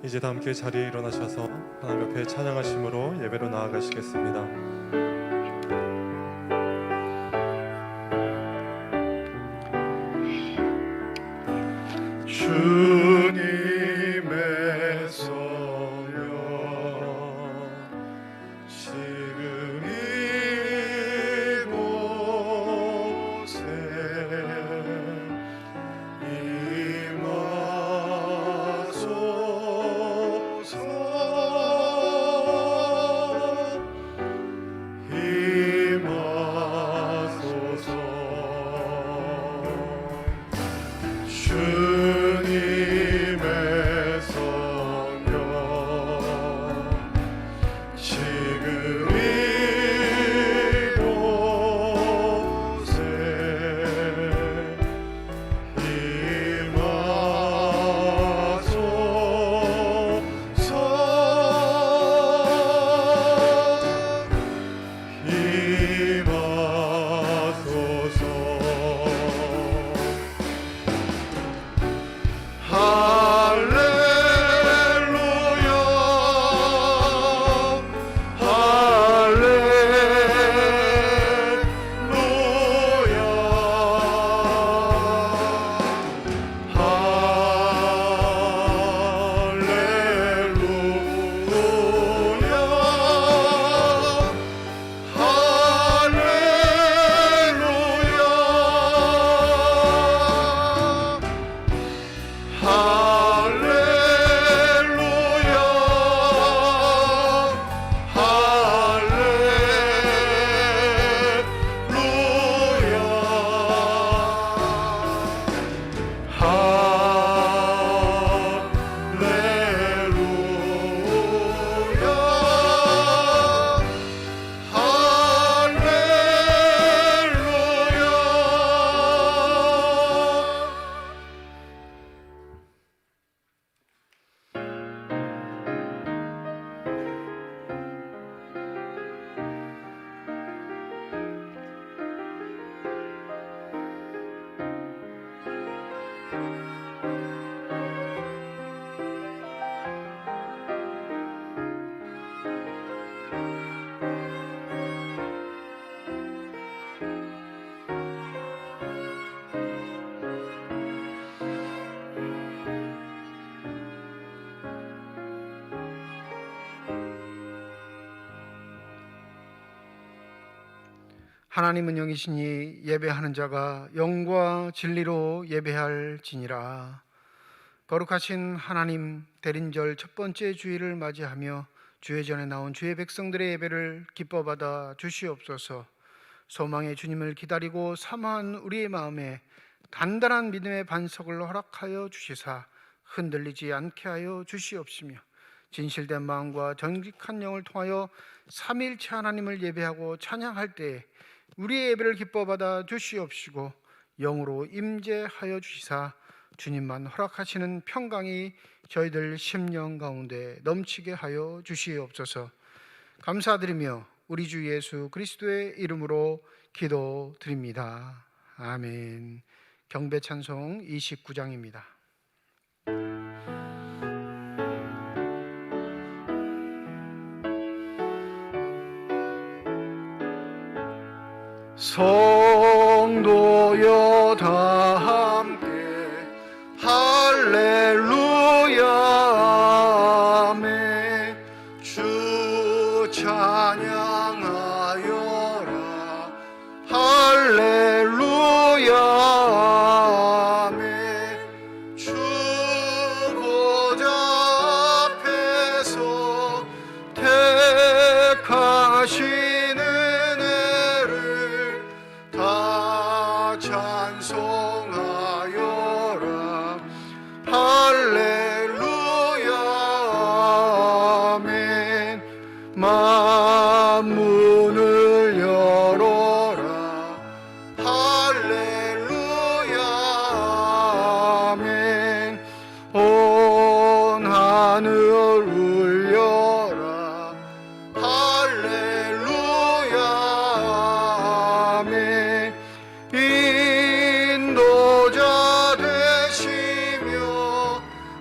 이제 다 함께 자리에 일어나셔서 하나님 옆에 찬양하심으로 예배로 나아가시겠습니다. 주님의 소요 지금 이곳에 주님의 성령 지금 이곳에 하나님은 영이시니 예배하는 자가 영과 진리로 예배할지니라. 거룩하신 하나님, 대린절 첫 번째 주일을 맞이하며 주의 전에 나온 주의 백성들의 예배를 기뻐받아 주시옵소서. 소망의 주님을 기다리고 사모한 우리의 마음에 단단한 믿음의 반석을 허락하여 주시사 흔들리지 않게 하여 주시옵시며, 진실된 마음과 정직한 영을 통하여 삼위일체 하나님을 예배하고 찬양할 때에 우리의 예배를 기뻐받아 주시옵시고, 영으로 임재하여 주시사 주님만 허락하시는 평강이 저희들 심령 가운데 넘치게 하여 주시옵소서. 감사드리며 우리 주 예수 그리스도의 이름으로 기도드립니다. 아멘. 경배 찬송 29장입니다. 성도여 다 함께 할렐루야 아멘. 주 찬양하여라 할렐루야 아멘. 주 보좌 앞에서 택하신 찬송하여라 할렐루야 아멘. 만문을 열어라 할렐루야 아멘. 온 하늘 울려라 할렐루야 아멘. 인도자 되시며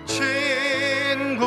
친구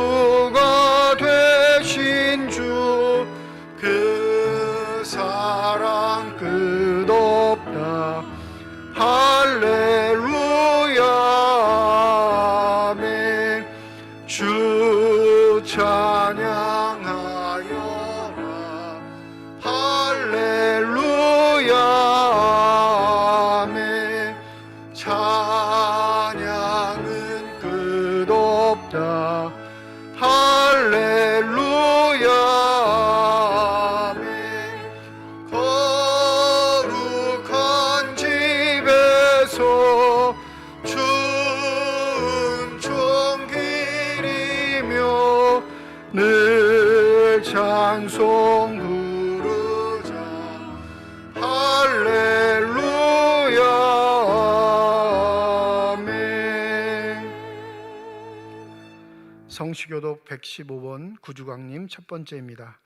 영시교독 115번 구주광님 첫 번째입니다.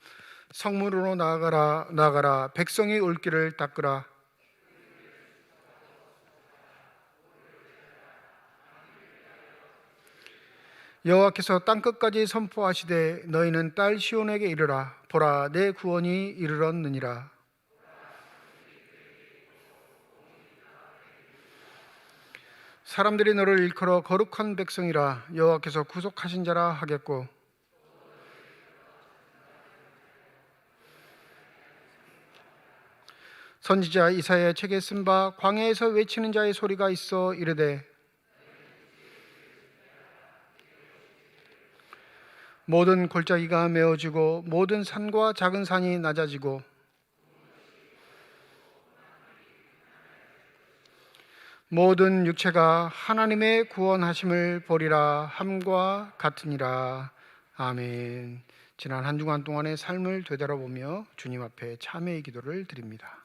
성문으로 나아가라 나아가라 백성이 올 길을 닦으라. 여호와께서 땅끝까지 선포하시되 너희는 딸 시온에게 이르라. 보라 내 구원이 이르렀느니라. 사람들이 너를 일컬어 거룩한 백성이라. 여호와께서 구속하신 자라 하겠고 선지자 이사야의 책에 쓴 바 광야에서 외치는 자의 소리가 있어 이르되 모든 골짜기가 메어지고 모든 산과 작은 산이 낮아지고 모든 육체가 하나님의 구원하심을 보리라 함과 같으니라. 아멘. 지난 한 주간 동안의 삶을 되돌아보며 주님 앞에 참회의 기도를 드립니다.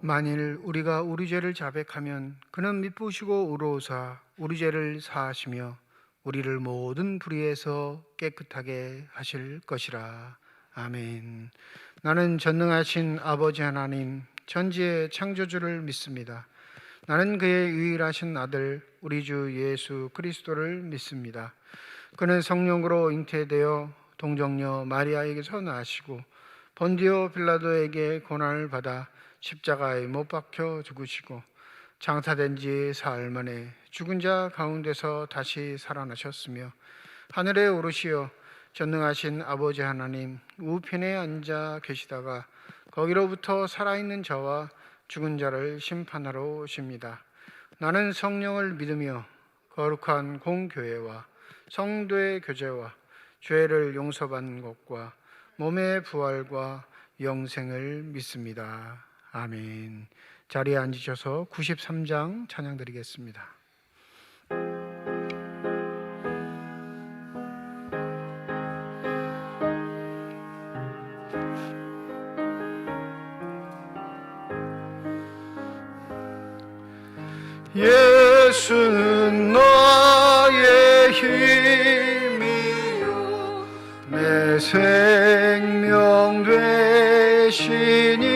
만일 우리가 우리 죄를 자백하면 그는 미쁘시고 의로우사 우리 죄를 사하시며 우리를 모든 불의에서 깨끗하게 하실 것이라. 아멘. 나는 전능하신 아버지 하나님 전지의 창조주를 믿습니다. 나는 그의 유일하신 아들 우리 주 예수 그리스도를 믿습니다. 그는 성령으로 잉태되어 동정녀 마리아에게서 나시고 본디오 빌라도에게 고난을 받아 십자가에 못 박혀 죽으시고 장사된 지 사흘 만에 죽은 자 가운데서 다시 살아나셨으며 하늘에 오르시어 전능하신 아버지 하나님 우편에 앉아 계시다가 거기로부터 살아있는 자와 죽은 자를 심판하러 오십니다. 나는 성령을 믿으며 거룩한 공교회와 성도의 교제와 죄를 용서받는 것과 몸의 부활과 영생을 믿습니다. 아멘. 자리에 앉으셔서 93장 찬양 드리겠습니다. 예수는 나의 힘이요 내 생명 되시니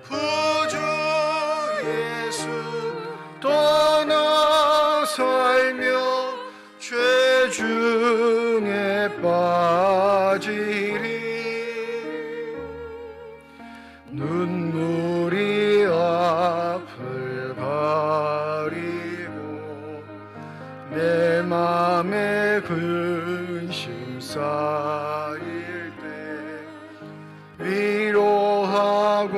구주 예수 떠나 살며 죄 중에 빠지리 눈물이 앞을 가리고 내 맘에 근심 쌓일 때 위로하고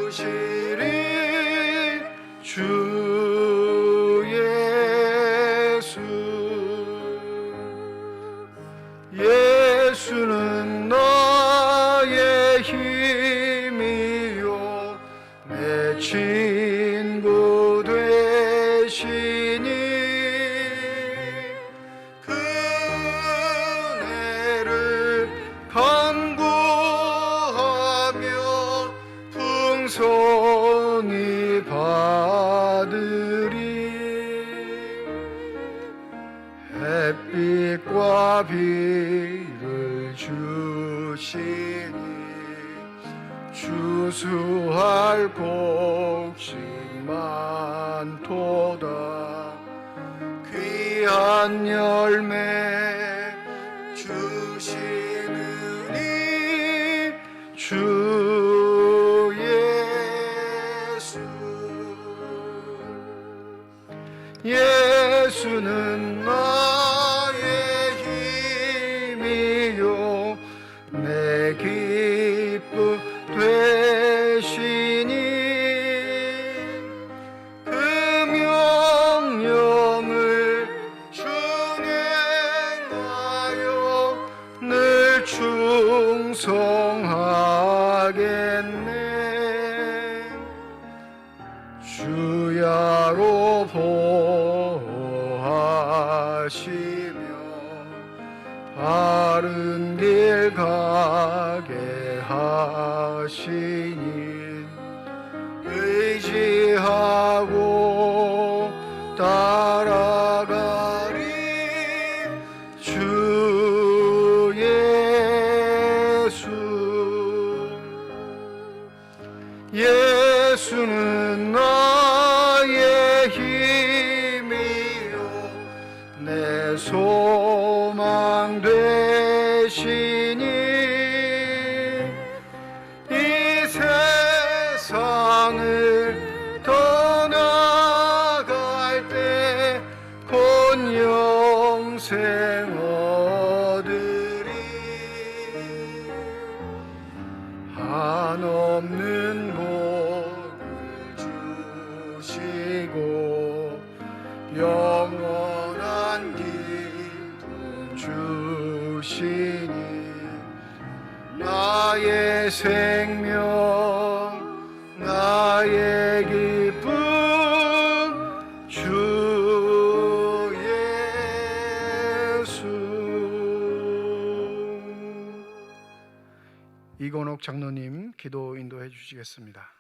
힘주시리 주 예수. 예수는 나의 힘이요 내 친구 되시니 그 은혜를 자비를 주시니 추수할 곡식 많도다. 귀한 열매 주시느니 주 예수. 예수는 나의 힘이요 내 기쁨 되시니 그 명령을 준행하여 늘 충성하겠네. 주야로 보호하시며 바른 길 가게 하시니 의지하고 따라가리. 주 예수. 예수는 나의 힘이요 내 소망 되시니 이 세상을 떠나갈 때 곧 영생 얻으리. 한없는 복을 주시고 영원한 기쁨 주시니 나의 생명 나의 기쁨 주 예수. 이건옥 장로님 기도 인도해 주시겠습니다.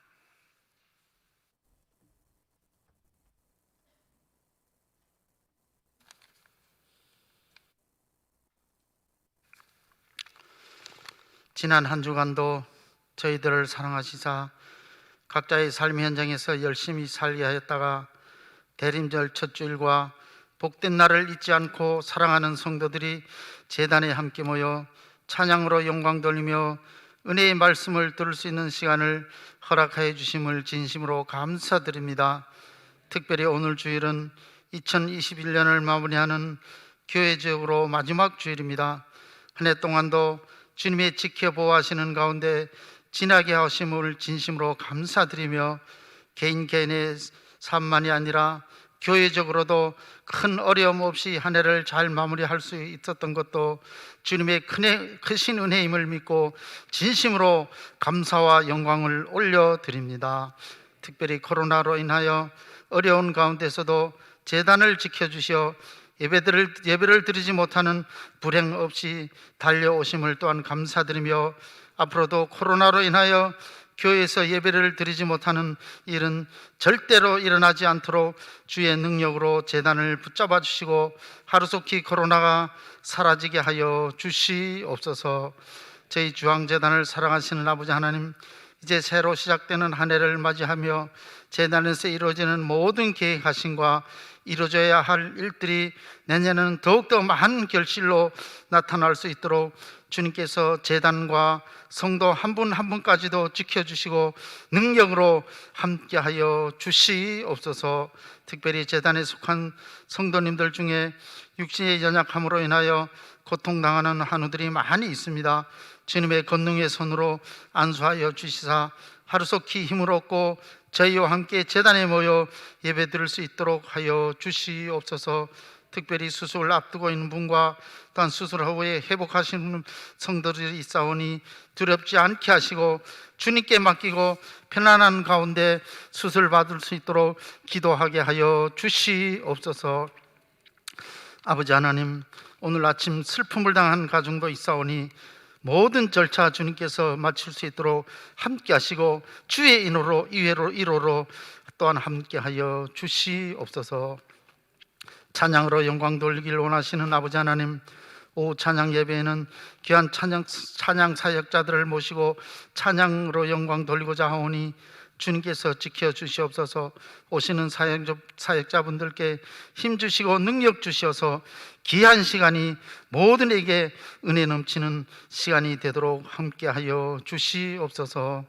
지난 한 주간도 저희들을 사랑하시사 각자의 삶 현장에서 열심히 살게 하였다가 대림절 첫 주일과 복된 날을 잊지 않고 사랑하는 성도들이 제단에 함께 모여 찬양으로 영광 돌리며 은혜의 말씀을 들을 수 있는 시간을 허락하여 주심을 진심으로 감사드립니다. 특별히 오늘 주일은 2021년을 마무리하는 교회 지역으로 마지막 주일입니다. 한 해 동안도 주님의 지켜보호하시는 가운데 지나게 하심을 진심으로 감사드리며 개인 개인의 삶만이 아니라 교회적으로도 큰 어려움 없이 한 해를 잘 마무리할 수 있었던 것도 주님의 크신 은혜임을 믿고 진심으로 감사와 영광을 올려드립니다. 특별히 코로나로 인하여 어려운 가운데서도 제단을 지켜주시어 예배를 드리지 못하는 불행 없이 달려오심을 또한 감사드리며 앞으로도 코로나로 인하여 교회에서 예배를 드리지 못하는 일은 절대로 일어나지 않도록 주의 능력으로 제단을 붙잡아 주시고 하루속히 코로나가 사라지게 하여 주시옵소서. 저희 주황제단을 사랑하시는 아버지 하나님, 이제 새로 시작되는 한 해를 맞이하며 제단에서 이루어지는 모든 계획하심과 이루어져야 할 일들이 내년에는 더욱더 많은 결실로 나타날 수 있도록 주님께서 제단과 성도 한 분 한 분까지도 지켜주시고 능력으로 함께하여 주시옵소서. 특별히 제단에 속한 성도님들 중에 육신의 연약함으로 인하여 고통당하는 한우들이 많이 있습니다. 주님의 권능의 손으로 안수하여 주시사 하루속히 힘을 얻고 저희와 함께 제단에 모여 예배드릴 수 있도록 하여 주시옵소서. 특별히 수술을 앞두고 있는 분과 또한 수술 후에 회복하시는 성도들이 있사오니 두렵지 않게 하시고 주님께 맡기고 편안한 가운데 수술 받을 수 있도록 기도하게 하여 주시옵소서. 아버지 하나님, 오늘 아침 슬픔을 당한 가정도 있사오니 모든 절차 주님께서 마칠 수 있도록 함께 하시고 주의 인호로 이로로 또한 함께 하여 주시옵소서. 찬양으로 영광 돌리기를 원하시는 아버지 하나님, 오후 찬양 예배에는 귀한 찬양 사역자들을 모시고 찬양으로 영광 돌리고자 하오니 주님께서 지켜주시옵소서. 오시는 사역자분들께 힘 주시고 능력 주시어서 귀한 시간이 모든에게 은혜 넘치는 시간이 되도록 함께하여 주시옵소서.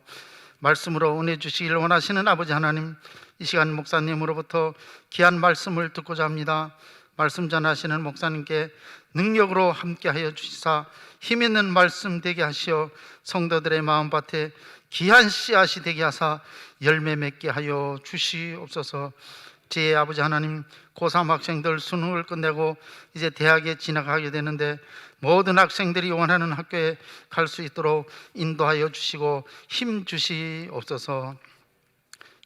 말씀으로 은혜 주시기를 원하시는 아버지 하나님, 이 시간 목사님으로부터 귀한 말씀을 듣고자 합니다. 말씀 전하시는 목사님께 능력으로 함께하여 주시사 힘 있는 말씀 되게 하시어 성도들의 마음밭에 귀한 씨앗이 되게 하사 열매 맺게 하여 주시옵소서. 제 아버지 하나님, 고3 학생들 수능을 끝내고 이제 대학에 진학하게 되는데 모든 학생들이 원하는 학교에 갈 수 있도록 인도하여 주시고 힘 주시옵소서.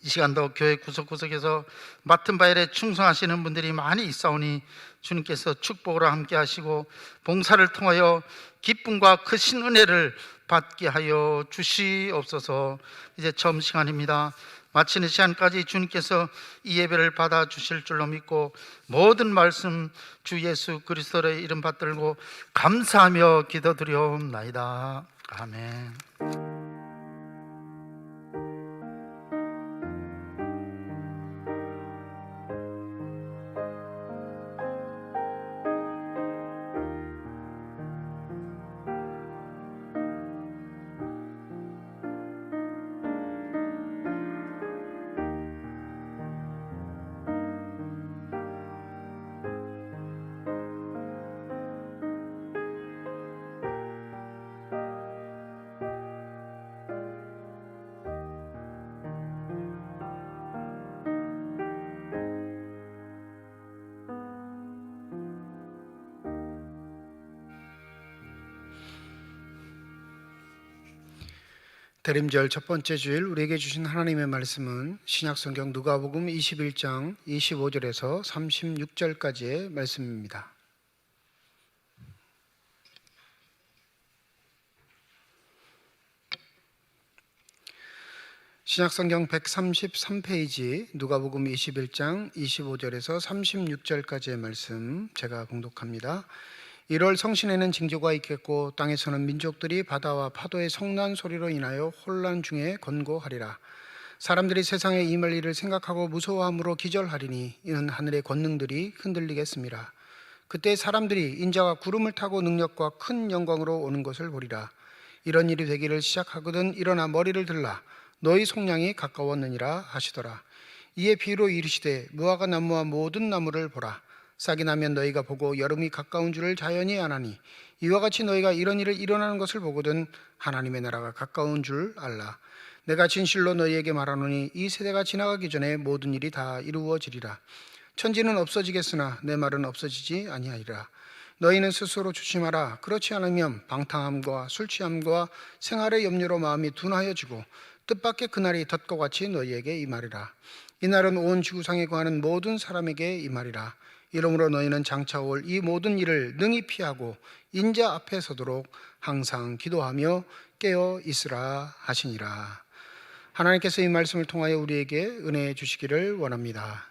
이 시간도 교회 구석구석에서 맡은 바 일에 충성하시는 분들이 많이 있사오니 주님께서 축복으로 함께 하시고 봉사를 통하여 기쁨과 크신 은혜를 받게 하여 주시옵소서. 이제 처음 시간입니다. 마치는 시간까지 주님께서 이 예배를 받아 주실 줄로 믿고 모든 말씀 주 예수 그리스도의 이름 받들고 감사하며 기도드리옵나이다. 아멘. 대림절 첫 번째 주일 우리에게 주신 하나님의 말씀은 신약성경 누가복음 21장 25절에서 36절까지의 말씀입니다. 신약성경 133페이지 누가복음 21장 25절에서 36절까지의 말씀 제가 봉독합니다. 1월 성신에는 징조가 있겠고 땅에서는 민족들이 바다와 파도의 성난 소리로 인하여 혼란 중에 권고하리라. 사람들이 세상에 임할 일을 생각하고 무서워함으로 기절하리니 이는 하늘의 권능들이 흔들리겠습니다. 그때 사람들이 인자가 구름을 타고 능력과 큰 영광으로 오는 것을 보리라. 이런 일이 되기를 시작하거든 일어나 머리를 들라. 너희 속량이 가까웠느니라 하시더라. 이에 비유로 이르시되 무화과 나무와 모든 나무를 보라. 싹이 나면 너희가 보고 여름이 가까운 줄을 자연히 아나니 이와 같이 너희가 이런 일을 일어나는 것을 보거든 하나님의 나라가 가까운 줄 알라. 내가 진실로 너희에게 말하노니 이 세대가 지나가기 전에 모든 일이 다 이루어지리라. 천지는 없어지겠으나 내 말은 없어지지 아니하리라. 너희는 스스로 조심하라. 그렇지 않으면 방탕함과 술취함과 생활의 염려로 마음이 둔하여지고 뜻밖의 그날이 덫과 같이 너희에게 임하리라. 이날은 온 지구상에 거하는 모든 사람에게 임하리라. 이러므로 너희는 장차 올 이 모든 일을 능히 피하고 인자 앞에 서도록 항상 기도하며 깨어 있으라 하시니라. 하나님께서 이 말씀을 통하여 우리에게 은혜 주시기를 원합니다.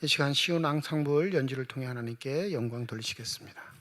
이 시간 쉬운 앙상블 연주를 통해 하나님께 영광 돌리시겠습니다.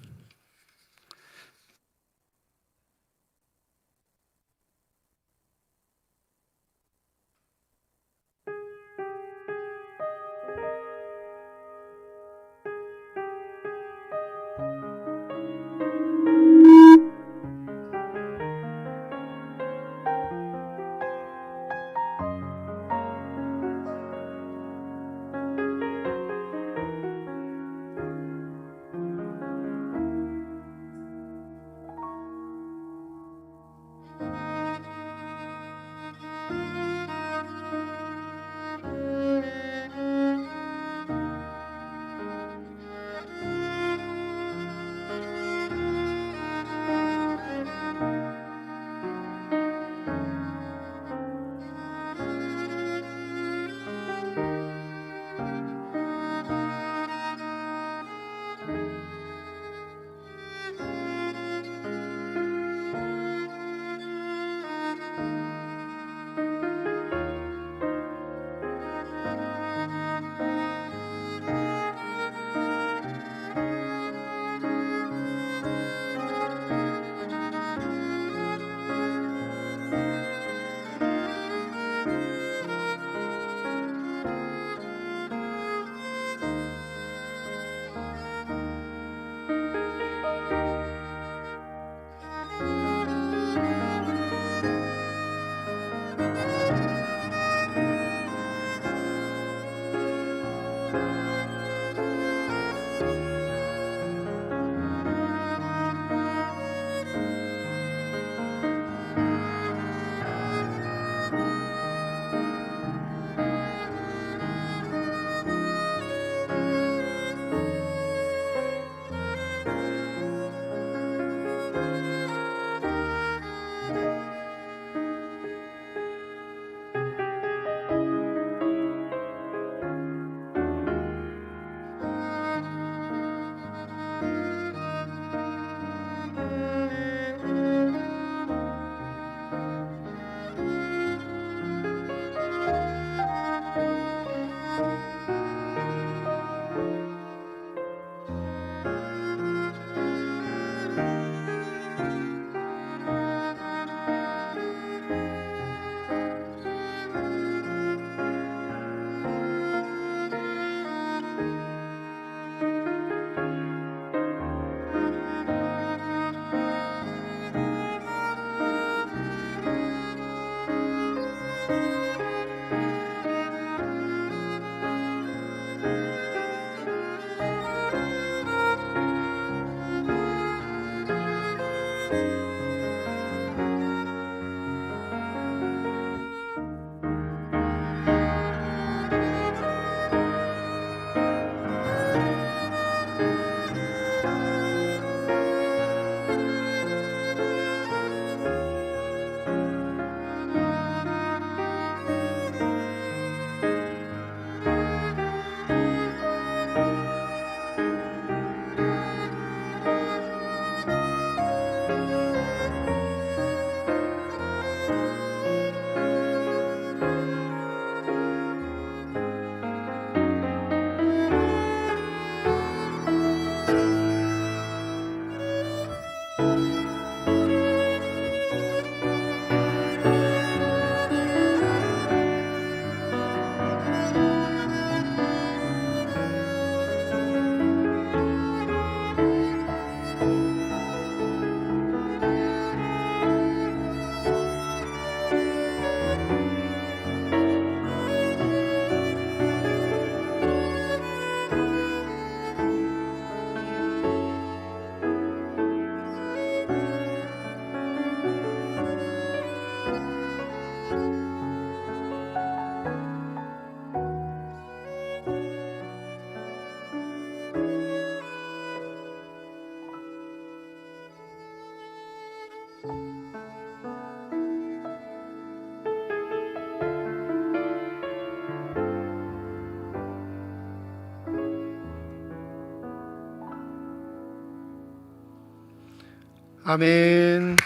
아멘.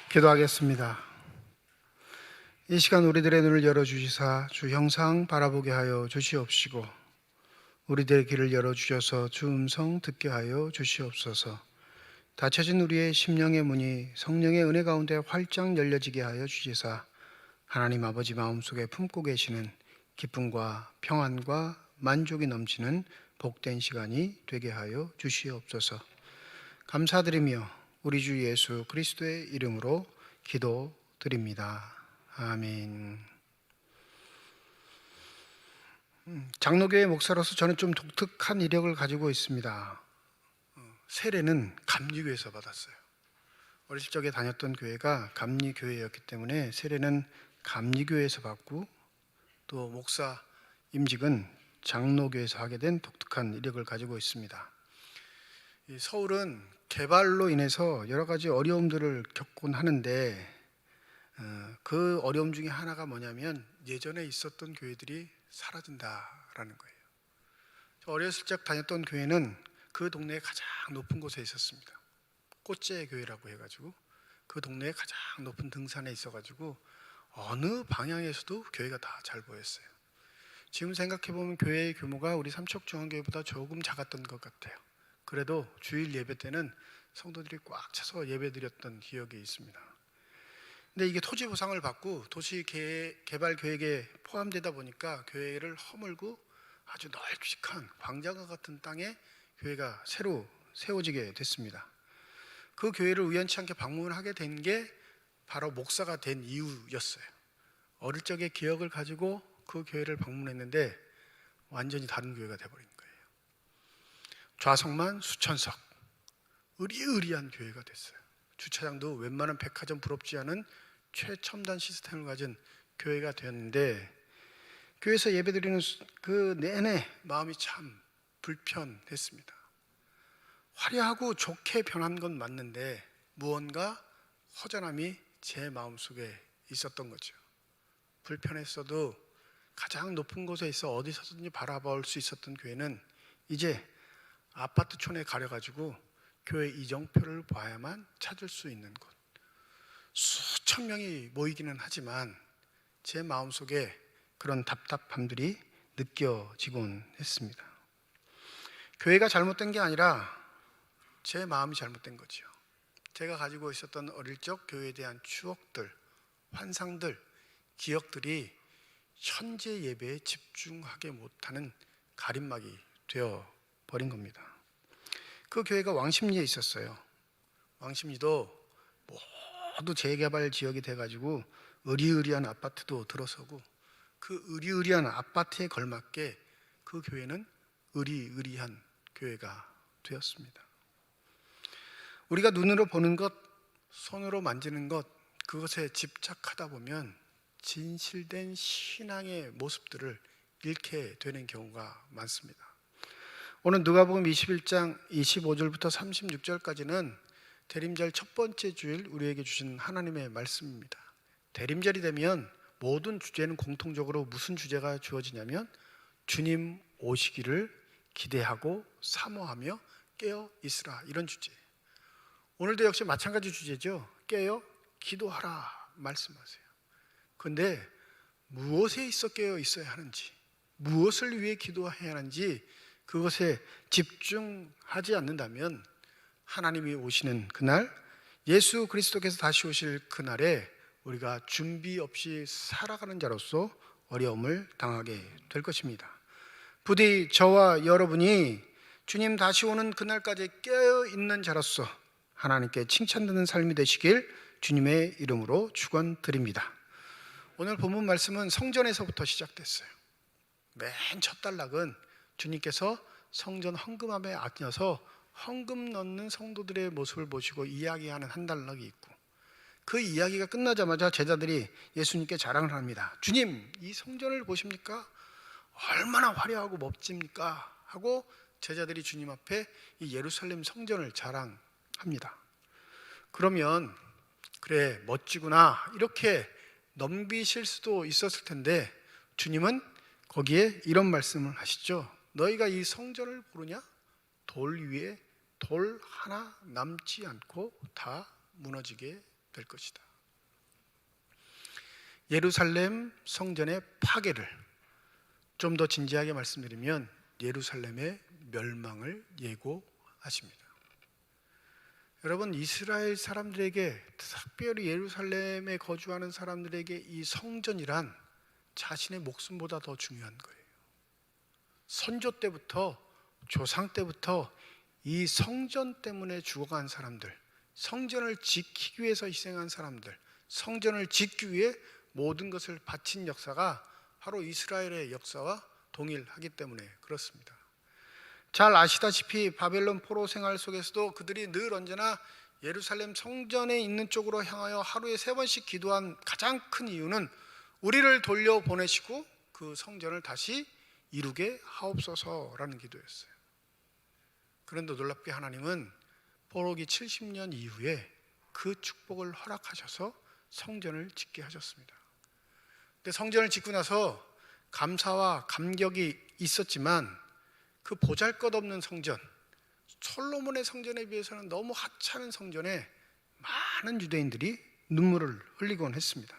기도하겠습니다. 이 시간 우리들의 눈을 열어주시사 주 형상 바라보게 하여 주시옵시고, 우리들의 귀를 열어주셔서 주 음성 듣게 하여 주시옵소서. 닫혀진 우리의 심령의 문이 성령의 은혜 가운데 활짝 열려지게 하여 주시사 하나님 아버지 마음속에 품고 계시는 기쁨과 평안과 만족이 넘치는 복된 시간이 되게 하여 주시옵소서. 감사드리며 우리 주 예수 그리스도의 이름으로 기도드립니다. 아멘. 장로교회 목사로서 저는 좀 독특한 이력을 가지고 있습니다. 세례는 감리교회에서 받았어요. 어렸을 적에 다녔던 교회가 감리교회였기 때문에 세례는 감리교회에서 받고, 또 목사 임직은 장로교회에서 하게 된 독특한 이력을 가지고 있습니다. 서울은 개발로 인해서 여러 가지 어려움들을 겪곤 하는데, 그 어려움 중에 하나가 뭐냐면 예전에 있었던 교회들이 사라진다라는 거예요. 저 어렸을 적 다녔던 교회는 그 동네에 가장 높은 곳에 있었습니다. 꽃제 교회라고 해가지고 그 동네에 가장 높은 등산에 있어가지고 어느 방향에서도 교회가 다 잘 보였어요. 지금 생각해보면 교회의 규모가 우리 삼척중앙교회보다 조금 작았던 것 같아요. 그래도 주일 예배 때는 성도들이 꽉 차서 예배드렸던 기억이 있습니다. 근데 이게 토지 보상을 받고 도시 개발 계획에 포함되다 보니까 교회를 허물고 아주 널찍한 광장과 같은 땅에 교회가 새로 세워지게 됐습니다. 그 교회를 우연치 않게 방문하게 된 게 바로 목사가 된 이유였어요. 어릴 적의 기억을 가지고 그 교회를 방문했는데 완전히 다른 교회가 돼버린 거예요. 좌석만 수천석, 으리으리한 교회가 됐어요. 주차장도 웬만한 백화점 부럽지 않은 최첨단 시스템을 가진 교회가 되었는데, 교회에서 예배드리는 그 내내 마음이 참 불편했습니다. 화려하고 좋게 변한 건 맞는데 무언가 허전함이 제 마음속에 있었던 거죠. 불편했어도 가장 높은 곳에 있어 어디서든지 바라볼 수 있었던 교회는 이제 아파트촌에 가려가지고 교회 이정표를 봐야만 찾을 수 있는 곳. 수천 명이 모이기는 하지만 제 마음속에 그런 답답함들이 느껴지곤 했습니다. 교회가 잘못된 게 아니라 제 마음이 잘못된 거죠. 제가 가지고 있었던 어릴 적 교회에 대한 추억들, 환상들, 기억들이 현재 예배에 집중하게 못하는 가림막이 되어버린 겁니다. 그 교회가 왕십리에 있었어요. 왕십리도 모두 재개발 지역이 돼가지고 으리으리한 아파트도 들어서고, 그 으리으리한 아파트에 걸맞게 그 교회는 으리으리한 교회가 되었습니다. 우리가 눈으로 보는 것, 손으로 만지는 것, 그것에 집착하다 보면 진실된 신앙의 모습들을 잃게 되는 경우가 많습니다. 오늘 누가복음 21장 25절부터 36절까지는 대림절 첫 번째 주일 우리에게 주신 하나님의 말씀입니다. 대림절이 되면 모든 주제는 공통적으로 무슨 주제가 주어지냐면 주님 오시기를 기대하고 사모하며 깨어 있으라, 이런 주제예요. 오늘도 역시 마찬가지 주제죠. 깨어 기도하라 말씀하세요. 그런데 무엇에 있어 깨어 있어야 하는지, 무엇을 위해 기도해야 하는지 그것에 집중하지 않는다면 하나님이 오시는 그날, 예수 그리스도께서 다시 오실 그날에 우리가 준비 없이 살아가는 자로서 어려움을 당하게 될 것입니다. 부디 저와 여러분이 주님 다시 오는 그날까지 깨어 있는 자로서 하나님께 칭찬드리는 삶이 되시길 주님의 이름으로 축원드립니다. 오늘 본문 말씀은 성전에서부터 시작됐어요. 맨 첫 단락은 주님께서 성전 헌금함에 앉아서 헌금 넣는 성도들의 모습을 보시고 이야기하는 한 단락이 있고, 그 이야기가 끝나자마자 제자들이 예수님께 자랑을 합니다. 주님, 이 성전을 보십니까? 얼마나 화려하고 멋집니까? 하고 제자들이 주님 앞에 이 예루살렘 성전을 자랑합니다. 그러면 그래, 멋지구나, 이렇게 넘기실 수도 있었을 텐데 주님은 거기에 이런 말씀을 하시죠. 너희가 이 성전을 보느냐? 돌 위에 돌 하나 남지 않고 다 무너지게 될 것이다. 예루살렘 성전의 파괴를 좀 더 진지하게 말씀드리면 예루살렘의 멸망을 예고하십니다. 여러분, 이스라엘 사람들에게, 특별히 예루살렘에 거주하는 사람들에게 이 성전이란 자신의 목숨보다 더 중요한 거예요. 선조 때부터, 조상 때부터 이 성전 때문에 죽어간 사람들, 성전을 지키기 위해서 희생한 사람들, 성전을 짓기 위해 모든 것을 바친 역사가 바로 이스라엘의 역사와 동일하기 때문에 그렇습니다. 잘 아시다시피 바벨론 포로 생활 속에서도 그들이 늘 언제나 예루살렘 성전에 있는 쪽으로 향하여 하루에 3번씩 기도한 가장 큰 이유는 우리를 돌려보내시고 그 성전을 다시 이루게 하옵소서라는 기도였어요. 그런데 놀랍게 하나님은 포로기 70년 이후에 그 축복을 허락하셔서 성전을 짓게 하셨습니다. 근데 성전을 짓고 나서 감사와 감격이 있었지만 그 보잘것없는 성전, 솔로몬의 성전에 비해서는 너무 하찮은 성전에 많은 유대인들이 눈물을 흘리곤 했습니다.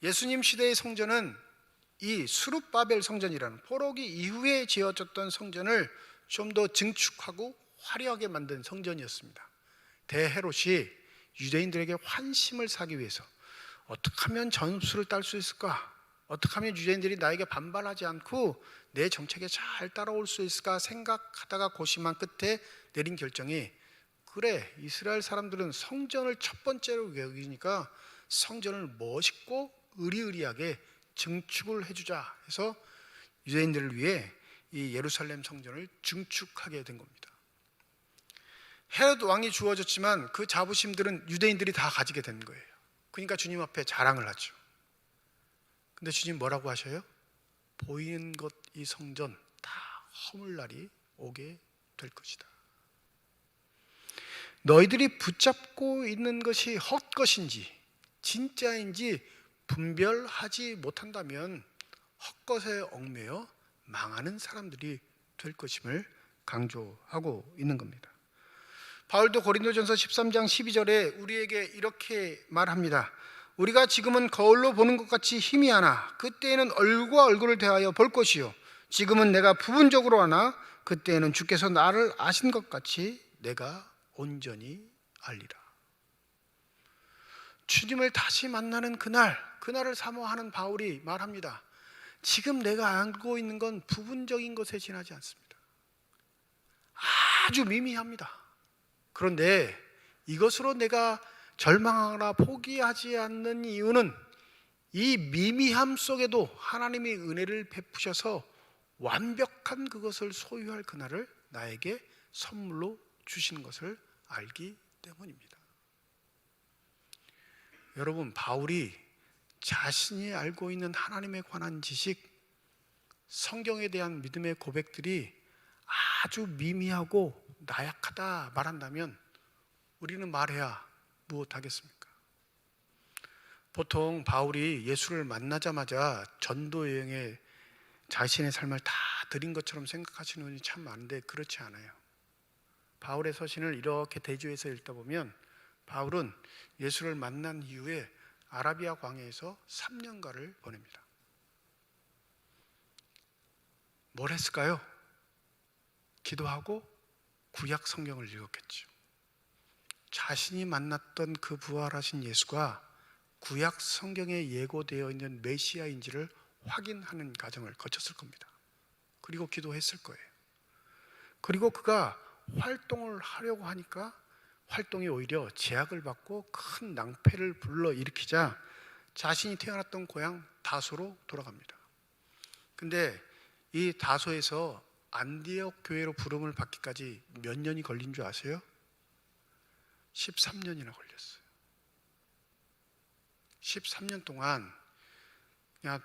예수님 시대의 성전은 이 수룹바벨 성전이라는 포로기 이후에 지어졌던 성전을 좀 더 증축하고 화려하게 만든 성전이었습니다. 대헤롯이 유대인들에게 환심을 사기 위해서 어떻게 하면 점수를 딸 수 있을까? 어떻게 하면 유대인들이 나에게 반발하지 않고 내 정책에 잘 따라올 수 있을까 생각하다가 고심한 끝에 내린 결정이, 그래, 이스라엘 사람들은 성전을 첫 번째로 여기니까 성전을 멋있고 의리의리하게 증축을 해주자 해서 유대인들을 위해 이 예루살렘 성전을 증축하게 된 겁니다. 헤롯 왕이 주어졌지만 그 자부심들은 유대인들이 다 가지게 된 거예요. 그러니까 주님 앞에 자랑을 하죠. 근데 주님 뭐라고 하셔요? 보이는 것 이 성전 다 허물 날이 오게 될 것이다. 너희들이 붙잡고 있는 것이 헛것인지 진짜인지 분별하지 못한다면 헛것에 얽매여 망하는 사람들이 될 것임을 강조하고 있는 겁니다. 바울도 고린도전서 13장 12절에 우리에게 이렇게 말합니다. 우리가 지금은 거울로 보는 것 같이 희미하나 그때에는 얼굴과 얼굴을 대하여 볼 것이요 지금은 내가 부분적으로 하나 그때에는 주께서 나를 아신 것 같이 내가 온전히 알리라. 주님을 다시 만나는 그날을 사모하는 바울이 말합니다. 지금 내가 알고 있는 건 부분적인 것에 지나지 않습니다. 아주 미미합니다. 그런데 이것으로 내가 절망하거나 포기하지 않는 이유는 이 미미함 속에도 하나님이 은혜를 베푸셔서 완벽한 그것을 소유할 그날을 나에게 선물로 주시는 것을 알기 때문입니다. 여러분, 바울이 자신이 알고 있는 하나님에 관한 지식, 성경에 대한 믿음의 고백들이 아주 미미하고 나약하다 말한다면 우리는 말해야 무엇하겠습니까? 보통 바울이 예수를 만나자마자 전도 여행에 자신의 삶을 다 드린 것처럼 생각하시는 분이 참 많은데 그렇지 않아요. 바울의 서신을 이렇게 대조해서 읽다 보면 바울은 예수를 만난 이후에 아라비아 광야에서 3년가를 보냅니다. 뭘 했을까요? 기도하고 구약 성경을 읽었겠죠. 자신이 만났던 그 부활하신 예수가 구약 성경에 예고되어 있는 메시아인지를 확인하는 과정을 거쳤을 겁니다. 그리고 기도했을 거예요. 그리고 그가 활동을 하려고 하니까 활동이 오히려 제약을 받고 큰 낭패를 불러일으키자 자신이 태어났던 고향 다소로 돌아갑니다. 근데 이 다소에서 안디옥 교회로 부름을 받기까지 몇 년이 걸린 줄 아세요? 13년이나 걸렸어요. 13년 동안 그냥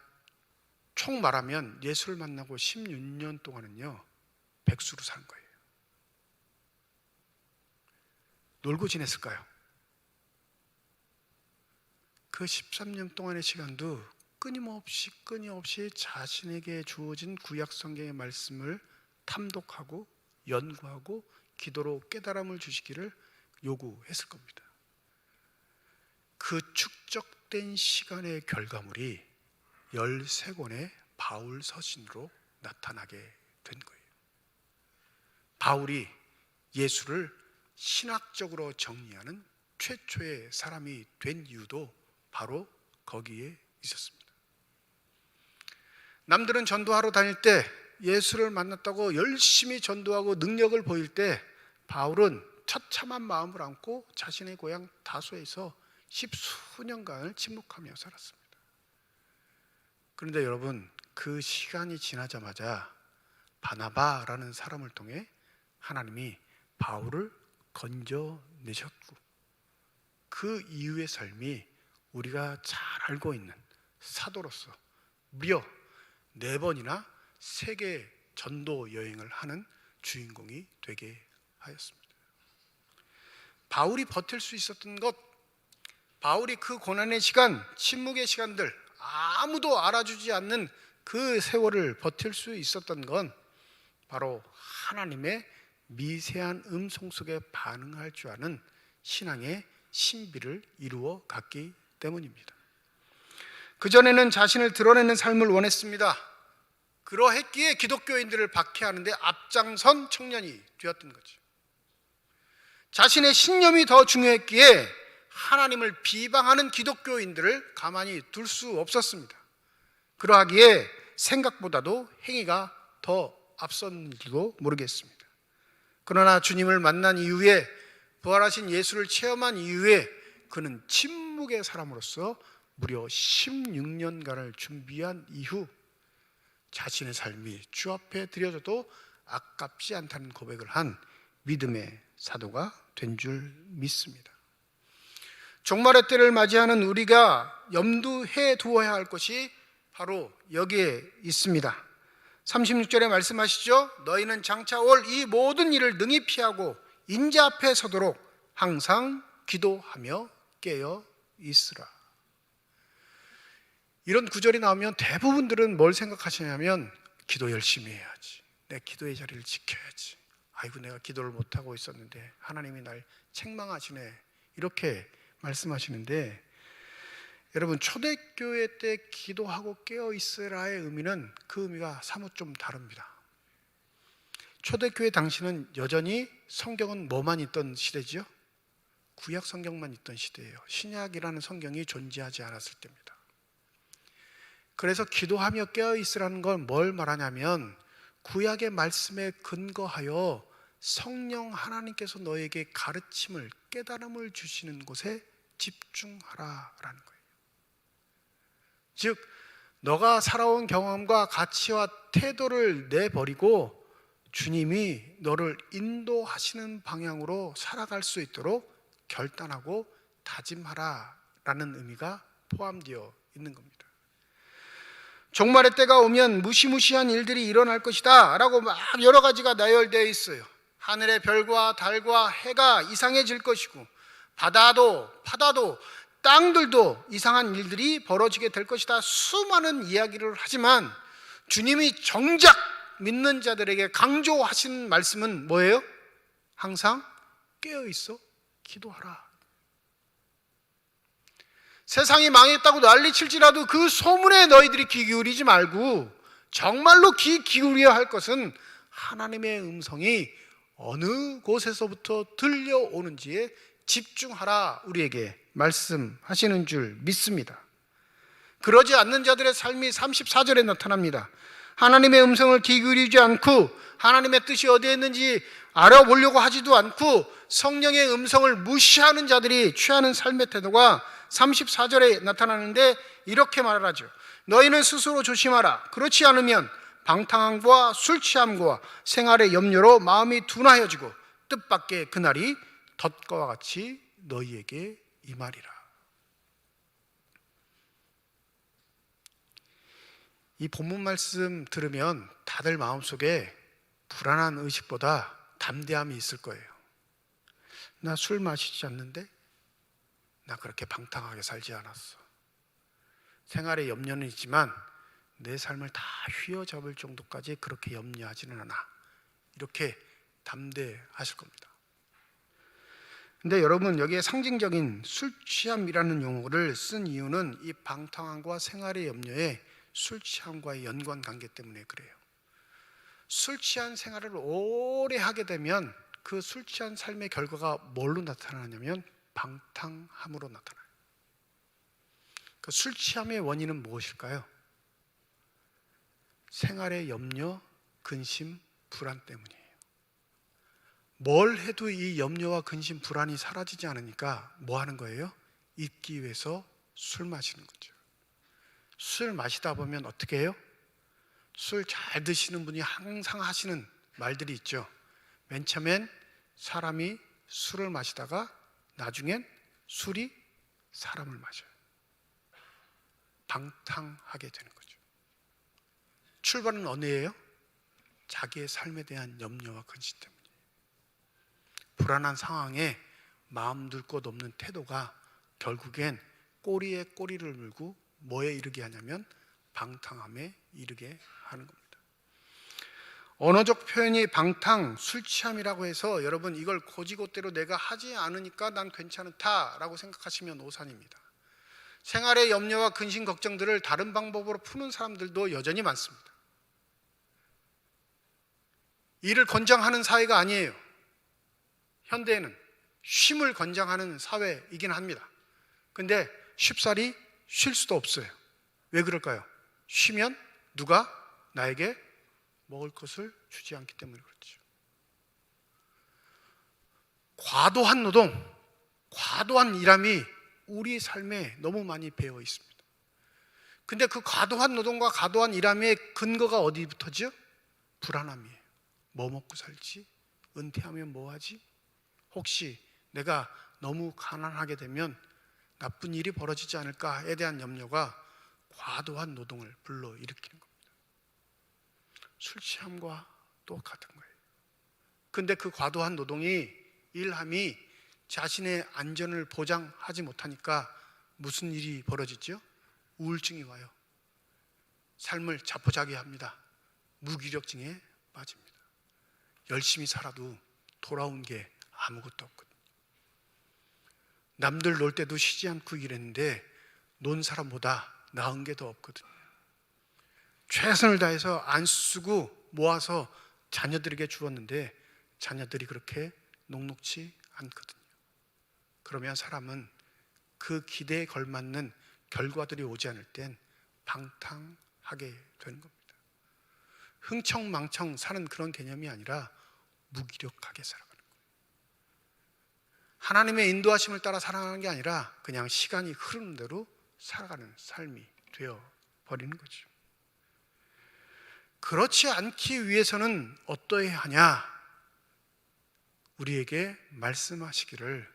총 말하면 예수를 만나고 16년 동안은요 백수로 산 거예요. 놀고 지냈을까요? 그 13년 동안의 시간도 끊임없이 자신에게 주어진 구약 성경의 말씀을 탐독하고 연구하고 기도로 깨달음을 주시기를 요구했을 겁니다. 그 축적된 시간의 결과물이 13권의 바울 서신으로 나타나게 된 거예요. 바울이 예수를 신학적으로 정리하는 최초의 사람이 된 이유도 바로 거기에 있었습니다. 남들은 전도하러 다닐 때 예수를 만났다고 열심히 전도하고 능력을 보일 때 바울은 처참한 마음을 안고 자신의 고향 다소에서 10수년간을 침묵하며 살았습니다. 그런데 여러분, 그 시간이 지나자마자 바나바라는 사람을 통해 하나님이 바울을 건져내셨고, 그 이후의 삶이 우리가 잘 알고 있는 사도로서 무려 4번이나 세계 전도 여행을 하는 주인공이 되게 하였습니다. 바울이 버틸 수 있었던 것, 바울이 그 고난의 시간, 침묵의 시간들, 아무도 알아주지 않는 그 세월을 버틸 수 있었던 건 바로 하나님의 미세한 음성 속에 반응할 줄 아는 신앙의 신비를 이루어 갔기 때문입니다. 그전에는 자신을 드러내는 삶을 원했습니다. 그러했기에 기독교인들을 박해하는데 앞장선 청년이 되었던 거죠. 자신의 신념이 더 중요했기에 하나님을 비방하는 기독교인들을 가만히 둘 수 없었습니다. 그러하기에 생각보다도 행위가 더 앞섰는지도 모르겠습니다. 그러나 주님을 만난 이후에, 부활하신 예수를 체험한 이후에 그는 침묵의 사람으로서 무려 16년간을 준비한 이후 자신의 삶이 주 앞에 드려져도 아깝지 않다는 고백을 한 믿음의 사도가 된 줄 믿습니다. 종말의 때를 맞이하는 우리가 염두해 두어야 할 것이 바로 여기에 있습니다. 36절에 말씀하시죠. 너희는 장차 올 이 모든 일을 능히 피하고 인자 앞에 서도록 항상 기도하며 깨어 있으라. 이런 구절이 나오면 대부분들은 뭘 생각하시냐면, 기도 열심히 해야지, 내 기도의 자리를 지켜야지, 아이고 내가 기도를 못하고 있었는데 하나님이 날 책망하시네, 이렇게 말씀하시는데, 여러분, 초대교회 때 기도하고 깨어있으라의 의미는 그 의미가 사뭇 좀 다릅니다. 초대교회 당시는 여전히 성경은 뭐만 있던 시대지요? 구약 성경만 있던 시대예요. 신약이라는 성경이 존재하지 않았을 때입니다. 그래서 기도하며 깨어있으라는 건 뭘 말하냐면, 구약의 말씀에 근거하여 성령 하나님께서 너에게 가르침을, 깨달음을 주시는 곳에 집중하라라는 거예요. 즉, 너가 살아온 경험과 가치와 태도를 내버리고 주님이 너를 인도하시는 방향으로 살아갈 수 있도록 결단하고 다짐하라라는 의미가 포함되어 있는 겁니다. 종말의 때가 오면 무시무시한 일들이 일어날 것이다 라고 막 여러 가지가 나열되어 있어요. 하늘의 별과 달과 해가 이상해질 것이고, 바다도 파다도 땅들도 이상한 일들이 벌어지게 될 것이다, 수많은 이야기를 하지만 주님이 정작 믿는 자들에게 강조하신 말씀은 뭐예요? 항상 깨어있어 기도하라. 세상이 망했다고 난리칠지라도 그 소문에 너희들이 귀 기울이지 말고 정말로 귀 기울여야 할 것은 하나님의 음성이 어느 곳에서부터 들려오는지에 집중하라, 우리에게 말씀하시는 줄 믿습니다. 그러지 않는 자들의 삶이 34절에 나타납니다. 하나님의 음성을 귀 기울이지 않고 하나님의 뜻이 어디에 있는지 알아보려고 하지도 않고 성령의 음성을 무시하는 자들이 취하는 삶의 태도가 34절에 나타나는데 이렇게 말하죠. 너희는 스스로 조심하라. 그렇지 않으면 방탕함과 술 취함과 생활의 염려로 마음이 둔하여지고 뜻밖의 그날이 덫과 같이 너희에게 임하리라. 이 본문 말씀 들으면 다들 마음속에 불안한 의식보다 담대함이 있을 거예요. 나 술 마시지 않는데? 나 그렇게 방탕하게 살지 않았어. 생활에 염려는 있지만 내 삶을 다 휘어잡을 정도까지 그렇게 염려하지는 않아. 이렇게 담대하실 겁니다. 근데 여러분, 여기에 상징적인 술 취함이라는 용어를 쓴 이유는 이 방탕함과 생활의 염려에 술 취함과의 연관 관계 때문에 그래요. 술 취한 생활을 오래 하게 되면 그 술 취한 삶의 결과가 뭘로 나타나냐면 방탕함으로 나타나요. 그 술 취함의 원인은 무엇일까요? 생활의 염려, 근심, 불안 때문이에요. 뭘 해도 이 염려와 근심, 불안이 사라지지 않으니까 뭐 하는 거예요? 잊기 위해서 술 마시는 거죠. 술 마시다 보면 어떻게 해요? 술 잘 드시는 분이 항상 하시는 말들이 있죠. 맨 처음엔 사람이 술을 마시다가 나중엔 술이 사람을 마셔요. 방탕하게 되는 거죠. 출발은 어디예요? 자기의 삶에 대한 염려와 근심 때문에. 불안한 상황에 마음 둘 곳 없는 태도가 결국엔 꼬리에 꼬리를 물고 뭐에 이르게 하냐면 방탕함에 이르게 하는 겁니다. 언어적 표현이 방탕, 술 취함이라고 해서 여러분 이걸 고지고대로 내가 하지 않으니까 난 괜찮다라고 생각하시면 오산입니다. 생활의 염려와 근심, 걱정들을 다른 방법으로 푸는 사람들도 여전히 많습니다. 이를 권장하는 사회가 아니에요. 현대에는 쉼을 권장하는 사회이긴 합니다. 근데 쉽사리 쉴 수도 없어요. 왜 그럴까요? 쉬면 누가 나에게 먹을 것을 주지 않기 때문에 그렇죠. 과도한 노동, 과도한 일함이 우리 삶에 너무 많이 배어 있습니다. 근데 그 과도한 노동과 과도한 일함의 근거가 어디부터죠? 불안함이에요. 뭐 먹고 살지? 은퇴하면 뭐 하지? 혹시 내가 너무 가난하게 되면 나쁜 일이 벌어지지 않을까에 대한 염려가 과도한 노동을 불러일으키는 겁니다. 술 취함과 똑같은 거예요. 근데 그 과도한 노동이, 일함이 자신의 안전을 보장하지 못하니까 무슨 일이 벌어지죠? 우울증이 와요. 삶을 자포자기합니다. 무기력증에 빠집니다. 열심히 살아도 돌아온 게 아무것도 없거든요. 남들 놀 때도 쉬지 않고 일했는데 논 사람보다 나은 게 더 없거든요. 최선을 다해서 안 쓰고 모아서 자녀들에게 주었는데 자녀들이 그렇게 녹록지 않거든요. 그러면 사람은 그 기대에 걸맞는 결과들이 오지 않을 땐 방탕하게 되는 겁니다. 흥청망청 사는 그런 개념이 아니라 무기력하게 살아가는 거예요. 하나님의 인도하심을 따라 살아가는 게 아니라 그냥 시간이 흐르는 대로 살아가는 삶이 되어버리는 거죠. 그렇지 않기 위해서는 어떠해야 하냐? 우리에게 말씀하시기를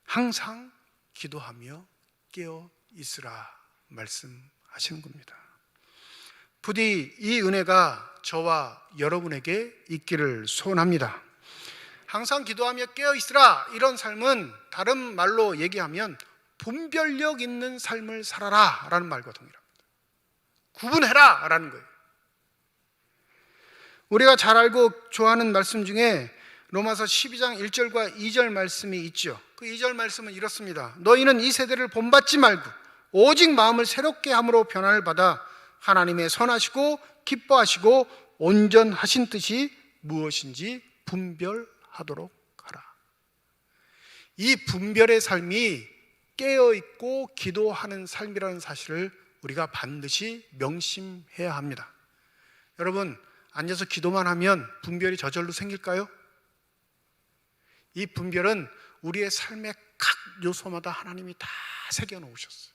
항상 기도하며 깨어 있으라 말씀하시는 겁니다. 부디 이 은혜가 저와 여러분에게 있기를 소원합니다. 항상 기도하며 깨어 있으라, 이런 삶은 다른 말로 얘기하면 분별력 있는 삶을 살아라 라는 말과 동일합니다. 구분해라 라는 거예요. 우리가 잘 알고 좋아하는 말씀 중에 로마서 12장 1절과 2절 말씀이 있죠. 그 2절 말씀은 이렇습니다. 너희는 이 세대를 본받지 말고 오직 마음을 새롭게 함으로 변화를 받아 하나님의 선하시고 기뻐하시고 온전하신 뜻이 무엇인지 분별하도록 하라. 이 분별의 삶이 깨어있고 기도하는 삶이라는 사실을 우리가 반드시 명심해야 합니다. 여러분, 앉아서 기도만 하면 분별이 저절로 생길까요? 이 분별은 우리의 삶의 각 요소마다 하나님이 다 새겨놓으셨어요.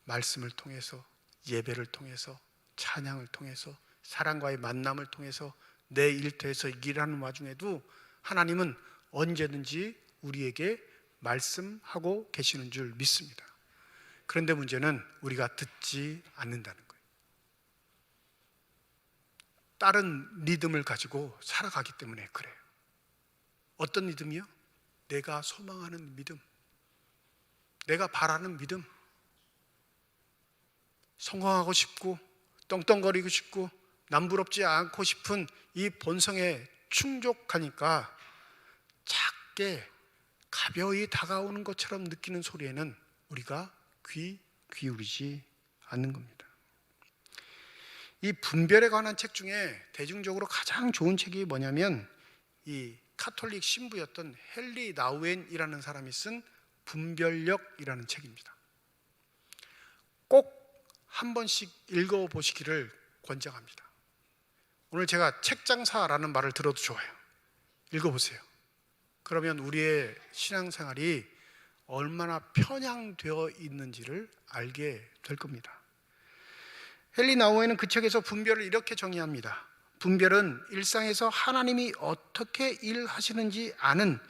말씀을 통해서, 예배를 통해서, 찬양을 통해서, 사람과의 만남을 통해서, 내 일터에서 일하는 와중에도 하나님은 언제든지 우리에게 말씀하고 계시는 줄 믿습니다. 그런데 문제는 우리가 듣지 않는다는 거예요. 다른 리듬을 가지고 살아가기 때문에 그래요. 어떤 믿음이요? 내가 소망하는 믿음, 내가 바라는 믿음, 성공하고 싶고 떵떵거리고 싶고 남부럽지 않고 싶은 이 본성에 충족하니까 작게 가벼이 다가오는 것처럼 느끼는 소리에는 우리가 귀 기울이지 않는 겁니다. 이 분별에 관한 책 중에 대중적으로 가장 좋은 책이 뭐냐면 이 카톨릭 신부였던 헨리 나우엔이라는 사람이 쓴 분별력이라는 책입니다. 꼭 한 번씩 읽어보시기를 권장합니다. 오늘 제가 책장사라는 말을 들어도 좋아요. 읽어보세요. 그러면 우리의 신앙생활이 얼마나 편향되어 있는지를 알게 될 겁니다. 헨리 나우엔은 그 책에서 분별을 이렇게 정의합니다. 분별은 일상에서 하나님이 어떻게 일하시는지 아는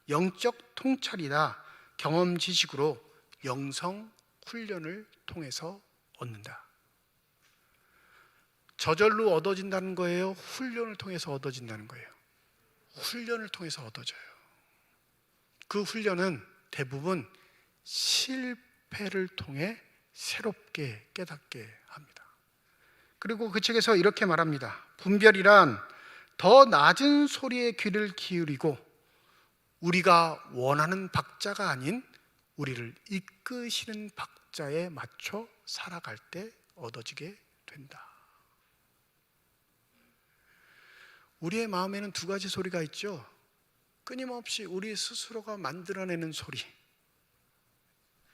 영적 통찰이나 경험 지식으로 영성 훈련을 통해서 얻는다. 저절로 얻어진다는 거예요? 훈련을 통해서 얻어진다는 거예요? 훈련을 통해서 얻어져요. 그 훈련은 대부분 실패를 통해 새롭게 깨닫게 합니다. 그리고 그 책에서 이렇게 말합니다. 분별이란 더 낮은 소리에 귀를 기울이고 우리가 원하는 박자가 아닌 우리를 이끄시는 박자에 맞춰 살아갈 때 얻어지게 된다. 우리의 마음에는 두 가지 소리가 있죠. 끊임없이 우리 스스로가 만들어내는 소리,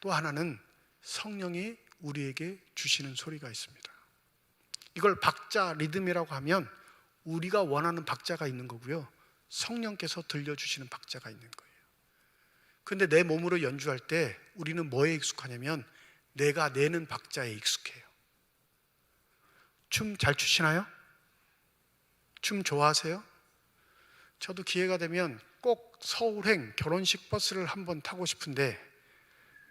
또 하나는 성령이 우리에게 주시는 소리가 있습니다. 이걸 박자, 리듬이라고 하면 우리가 원하는 박자가 있는 거고요, 성령께서 들려주시는 박자가 있는 거예요. 근데 내 몸으로 연주할 때 우리는 뭐에 익숙하냐면 내가 내는 박자에 익숙해요. 춤 잘 추시나요? 춤 좋아하세요? 저도 기회가 되면 꼭 서울행 결혼식 버스를 한번 타고 싶은데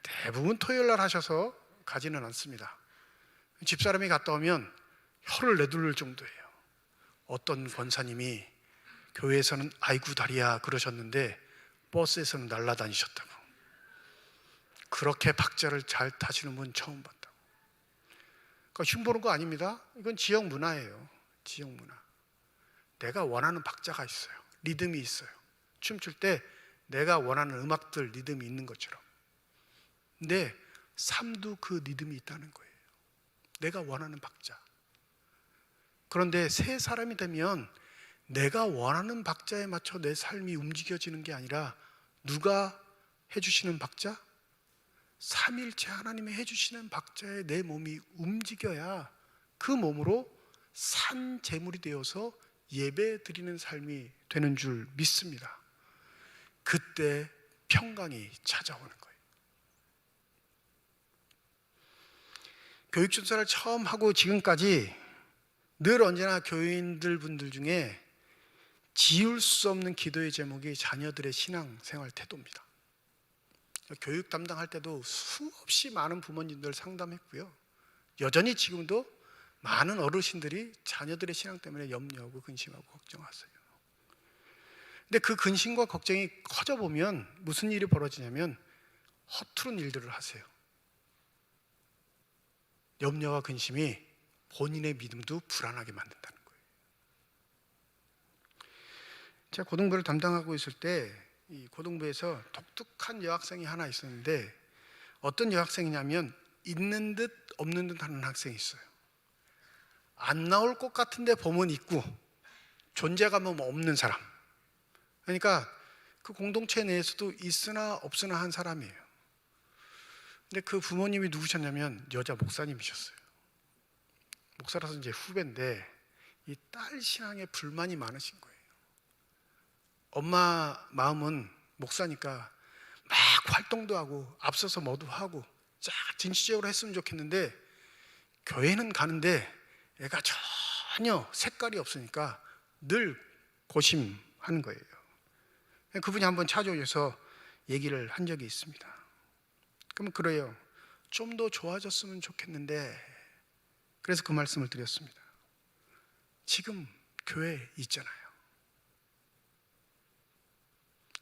대부분 토요일 날 하셔서 가지는 않습니다. 집사람이 갔다 오면 혀를 내둘 정도예요. 어떤 권사님이 교회에서는 아이고 다리야 그러셨는데 버스에서는 날아다니셨다고. 그렇게 박자를 잘 타시는 분 처음 봤다고. 그러니까 흉보는 거 아닙니다. 이건 지역 문화예요. 지역 문화. 내가 원하는 박자가 있어요. 리듬이 있어요. 춤출 때 내가 원하는 음악들, 리듬이 있는 것처럼. 근데 삶도 그 리듬이 있다는 거예요. 내가 원하는 박자. 그런데 새 사람이 되면 내가 원하는 박자에 맞춰 내 삶이 움직여지는 게 아니라 누가 해주시는 박자? 삼일체 하나님이 해주시는 박자에 내 몸이 움직여야 그 몸으로 산 제물이 되어서 예배 드리는 삶이 되는 줄 믿습니다. 그때 평강이 찾아오는 거예요. 교육전사를 처음 하고 지금까지 늘 언제나 교인들 분들 중에 지울 수 없는 기도의 제목이 자녀들의 신앙생활 태도입니다. 교육 담당할 때도 수없이 많은 부모님들 상담했고요. 여전히 지금도 많은 어르신들이 자녀들의 신앙 때문에 염려하고 근심하고 걱정하세요. 근데 그 근심과 걱정이 커져 보면 무슨 일이 벌어지냐면 허투른 일들을 하세요. 염려와 근심이 본인의 믿음도 불안하게 만든다는 거예요. 제가 고등부를 담당하고 있을 때 이 고등부에서 독특한 여학생이 하나 있었는데 어떤 여학생이냐면 있는 듯 없는 듯 하는 학생이 있어요. 안 나올 것 같은데 보면 있고 존재감은 없는 사람. 그러니까 그 공동체 내에서도 있으나 없으나 한 사람이에요. 근데 그 부모님이 누구셨냐면 여자 목사님이셨어요. 목사라서 이제 후배인데 이 딸 신앙에 불만이 많으신 거예요. 엄마 마음은 목사니까 막 활동도 하고 앞서서 뭐도 하고 쫙 진취적으로 했으면 좋겠는데 교회는 가는데 애가 전혀 색깔이 없으니까 늘 고심하는 거예요. 그분이 한번 찾아오셔서 얘기를 한 적이 있습니다. 그러면 그래요. 좀 더 좋아졌으면 좋겠는데 그래서 그 말씀을 드렸습니다. 지금 교회에 있잖아요.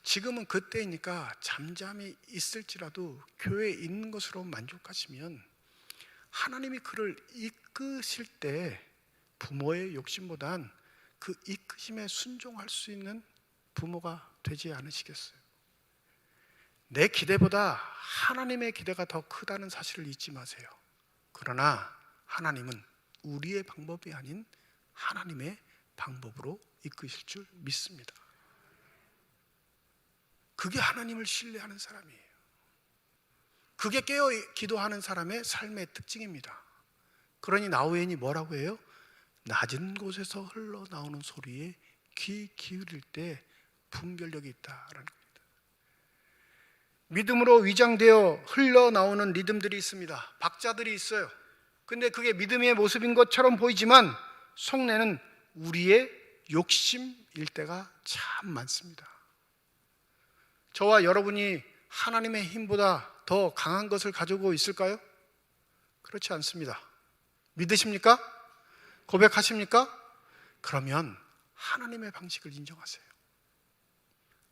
지금은 그때이니까 잠잠히 있을지라도 교회에 있는 것으로 만족하시면 하나님이 그를 이끄실 때 부모의 욕심보단 그 이끄심에 순종할 수 있는 부모가 되지 않으시겠어요? 내 기대보다 하나님의 기대가 더 크다는 사실을 잊지 마세요. 그러나 하나님은 우리의 방법이 아닌 하나님의 방법으로 이끄실 줄 믿습니다. 그게 하나님을 신뢰하는 사람이에요. 그게 깨어 기도하는 사람의 삶의 특징입니다. 그러니 나우엔이 뭐라고 해요? 낮은 곳에서 흘러나오는 소리에 귀 기울일 때 분별력이 있다라는 겁니다. 믿음으로 위장되어 흘러나오는 리듬들이 있습니다. 박자들이 있어요. 근데 그게 믿음의 모습인 것처럼 보이지만 속내는 우리의 욕심일 때가 참 많습니다. 저와 여러분이 하나님의 힘보다 더 강한 것을 가지고 있을까요? 그렇지 않습니다. 믿으십니까? 고백하십니까? 그러면 하나님의 방식을 인정하세요.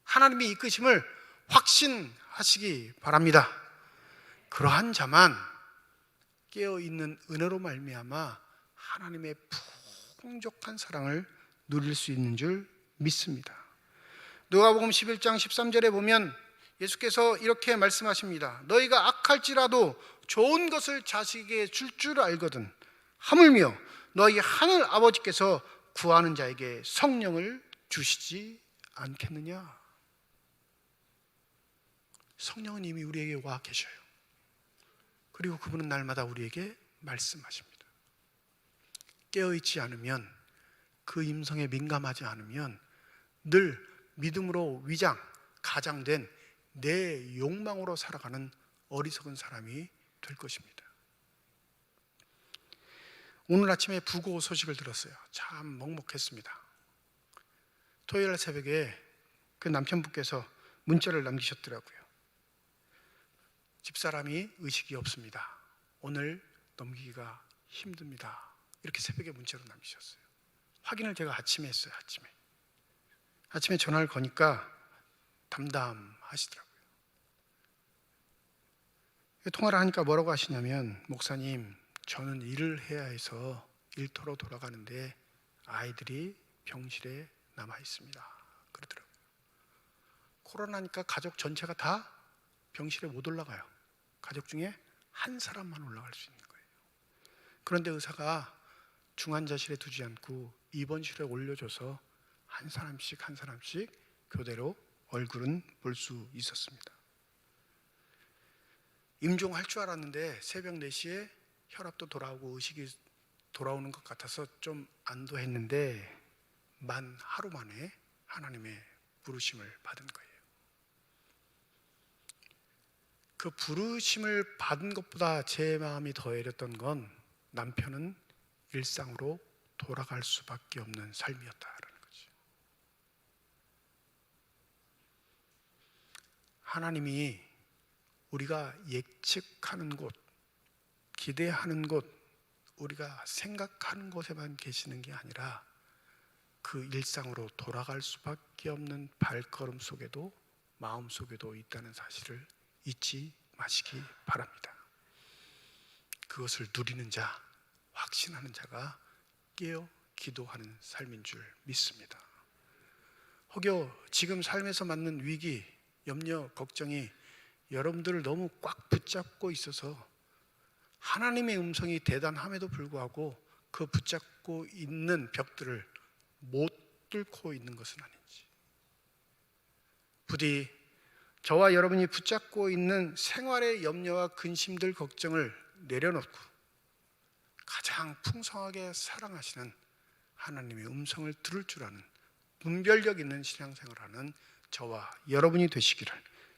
하나님의 이끄심을 확신하시기 바랍니다. 그러한 자만 깨어있는 은혜로 말미암아 하나님의 풍족한 사랑을 누릴 수 있는 줄 믿습니다. 누가복음 11장 13절에 보면 예수께서 이렇게 말씀하십니다. 너희가 악할지라도 좋은 것을 자식에게 줄 줄 알거든 하물며 너희 하늘 아버지께서 구하는 자에게 성령을 주시지 않겠느냐. 성령은 이미 우리에게 와 계셔요. 그리고 그분은 날마다 우리에게 말씀하십니다. 깨어있지 않으면, 그 임성에 민감하지 않으면 늘 믿음으로 가장된 내 욕망으로 살아가는 어리석은 사람이 될 것입니다. 오늘 아침에 부고 소식을 들었어요. 참 먹먹했습니다. 토요일 새벽에 그 남편분께서 문자를 남기셨더라고요. 집사람이 의식이 없습니다. 오늘 넘기기가 힘듭니다. 이렇게 새벽에 문자로 남기셨어요. 확인을 제가 아침에 했어요. 아침에 전화를 거니까 담담하시더라고요. 통화를 하니까 뭐라고 하시냐면, 목사님, 저는 일을 해야 해서 일터로 돌아가는데 아이들이 병실에 남아 있습니다. 그러더라고요. 코로나니까 가족 전체가 다 병실에 못 올라가요. 가족 중에 한 사람만 올라갈 수 있는 거예요. 그런데 의사가 중환자실에 두지 않고 입원실에 올려줘서 한 사람씩 교대로 얼굴은 볼 수 있었습니다. 임종할 줄 알았는데 새벽 4시에 혈압도 돌아오고 의식이 돌아오는 것 같아서 좀 안도했는데 만 하루 만에 하나님의 부르심을 받은 거예요. 그 부르심을 받은 것보다 제 마음이 더 애렸던 건 남편은 일상으로 돌아갈 수밖에 없는 삶이었다라는 거죠. 하나님이 우리가 예측하는 곳, 기대하는 곳, 우리가 생각하는 곳에만 계시는 게 아니라 그 일상으로 돌아갈 수밖에 없는 발걸음 속에도, 마음 속에도 있다는 사실을 잊지 마시기 바랍니다. 그것을 누리는 자, 확신하는 자가 깨어 기도하는 삶인 줄 믿습니다. 혹여 지금 삶에서 맞는 위기, 염려, 걱정이 여러분들을 너무 꽉 붙잡고 있어서 하나님의 음성이 대단함에도 불구하고 그 붙잡고 있는 벽들을 못 뚫고 있는 것은 아닌지, 부디 저와 여러분이 붙잡고 있는 생활의 염려와 근심들, 걱정을 내려놓고 가장 풍성하게 사랑하시는 하나님의 음성을 들을 줄 아는 분별력 있는 신앙생활하는 저와 여러분이 되시기를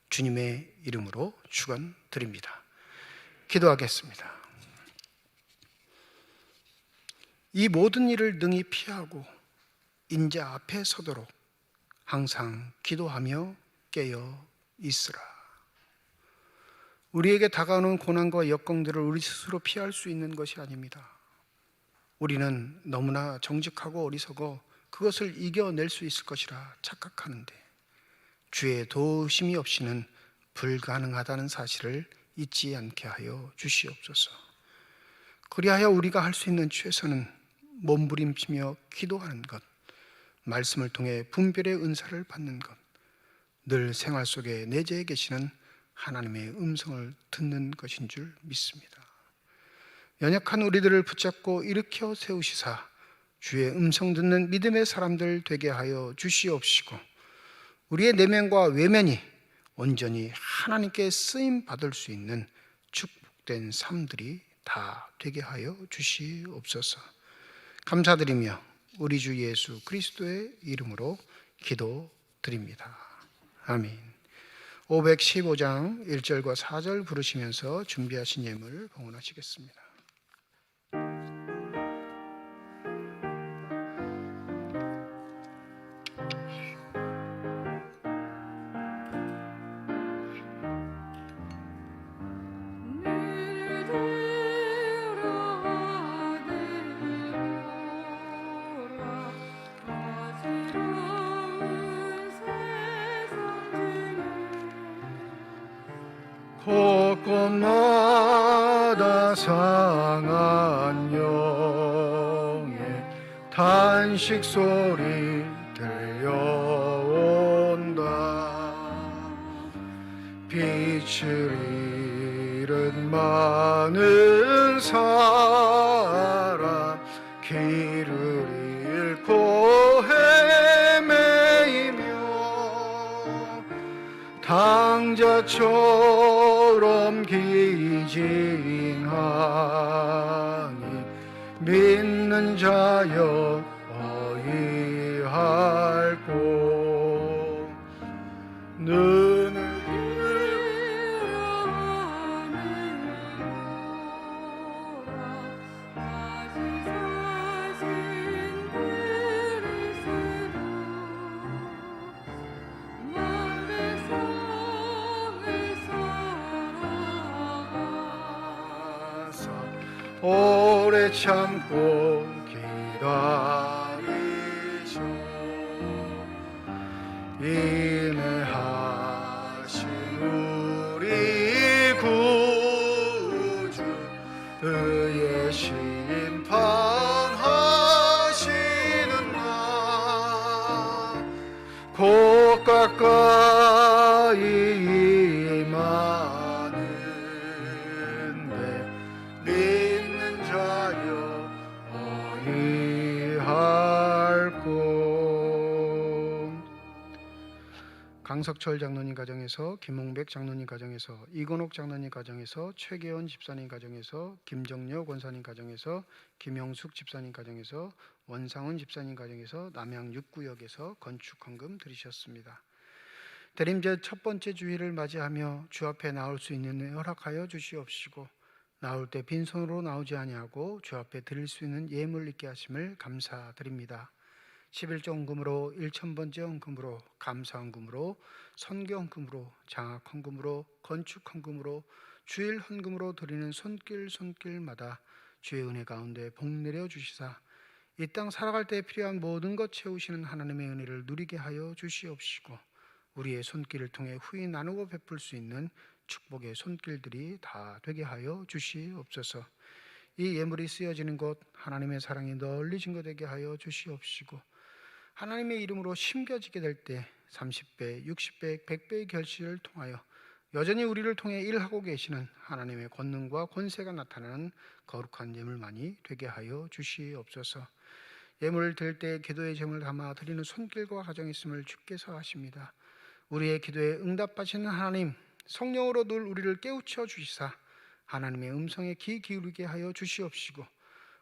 주님의 이름으로 축원드립니다. 기도하겠습니다. 이 모든 일을 능히 피하고 인자 앞에 서도록 항상 기도하며 깨어 있으라. 우리에게 다가오는 고난과 역경들을 우리 스스로 피할 수 있는 것이 아닙니다. 우리는 너무나 정직하고 어리석어 그것을 이겨낼 수 있을 것이라 착각하는데 주의 도우심이 없이는 불가능하다는 사실을 잊지 않게 하여 주시옵소서. 그리하여 우리가 할 수 있는 최선은 몸부림치며 기도하는 것, 말씀을 통해 분별의 은사를 받는 것, 늘 생활 속에 내재해 계시는 하나님의 음성을 듣는 것인 줄 믿습니다. 연약한 우리들을 붙잡고 일으켜 세우시사 주의 음성 듣는 믿음의 사람들 되게 하여 주시옵시고, 우리의 내면과 외면이 온전히 하나님께 쓰임 받을 수 있는 축복된 삶들이 다 되게 하여 주시옵소서. 감사드리며 우리 주 예수 그리스도의 이름으로 기도드립니다. 아멘. 515장 1절과 4절 부르시면서 준비하신 예물 봉헌하시겠습니다. 곳곳마다 상한 영의 탄식 소리 들려온다. 빛을 잃은 많은 사람, 길을 잃고 헤매이며 당자처럼 기징하니 믿는 자여 어이할꼬. 눈을 오래 참고 기다리죠. 인내하신 우리 구주, 의의 심판하시는 날 곧 가까이 임하는데 믿는 자여 어이할꼬. 강석철 장로님 가정에서, 김홍백 장로님 가정에서, 이건옥 장로님 가정에서, 최계원 집사님 가정에서, 김정려 권사님 가정에서, 김영숙 집사님 가정에서, 원상훈 집사님 가정에서, 남양 6구역에서 건축헌금 드리셨습니다. 대림절 첫 번째 주일을 맞이하며 주 앞에 나올 수 있는 은혜 허락하여 주시옵시고, 나올 때 빈손으로 나오지 아니하고 주 앞에 드릴 수 있는 예물 있게 하심을 감사드립니다. 11조 헌금으로, 1000번째 헌금으로, 감사 헌금으로, 선교 헌금으로, 장학 헌금으로, 건축 헌금으로, 주일 헌금으로 드리는 손길마다 주의 은혜 가운데 복 내려 주시사 이 땅 살아갈 때 필요한 모든 것 채우시는 하나님의 은혜를 누리게 하여 주시옵시고, 우리의 손길을 통해 후히 나누고 베풀 수 있는 축복의 손길들이 다 되게 하여 주시옵소서. 이 예물이 쓰여지는 곳 하나님의 사랑이 널리 증거되게 하여 주시옵시고, 하나님의 이름으로 심겨지게 될 때 30배, 60배, 100배의 결실을 통하여 여전히 우리를 통해 일하고 계시는 하나님의 권능과 권세가 나타나는 거룩한 예물만이 되게 하여 주시옵소서. 예물을 드릴 때 기도의 제물을 담아 드리는 손길과 가정이 있음을 주께서 아십니다. 우리의 기도에 응답하시는 하나님, 성령으로 늘 우리를 깨우쳐 주시사 하나님의 음성에 귀 기울이게 하여 주시옵시고,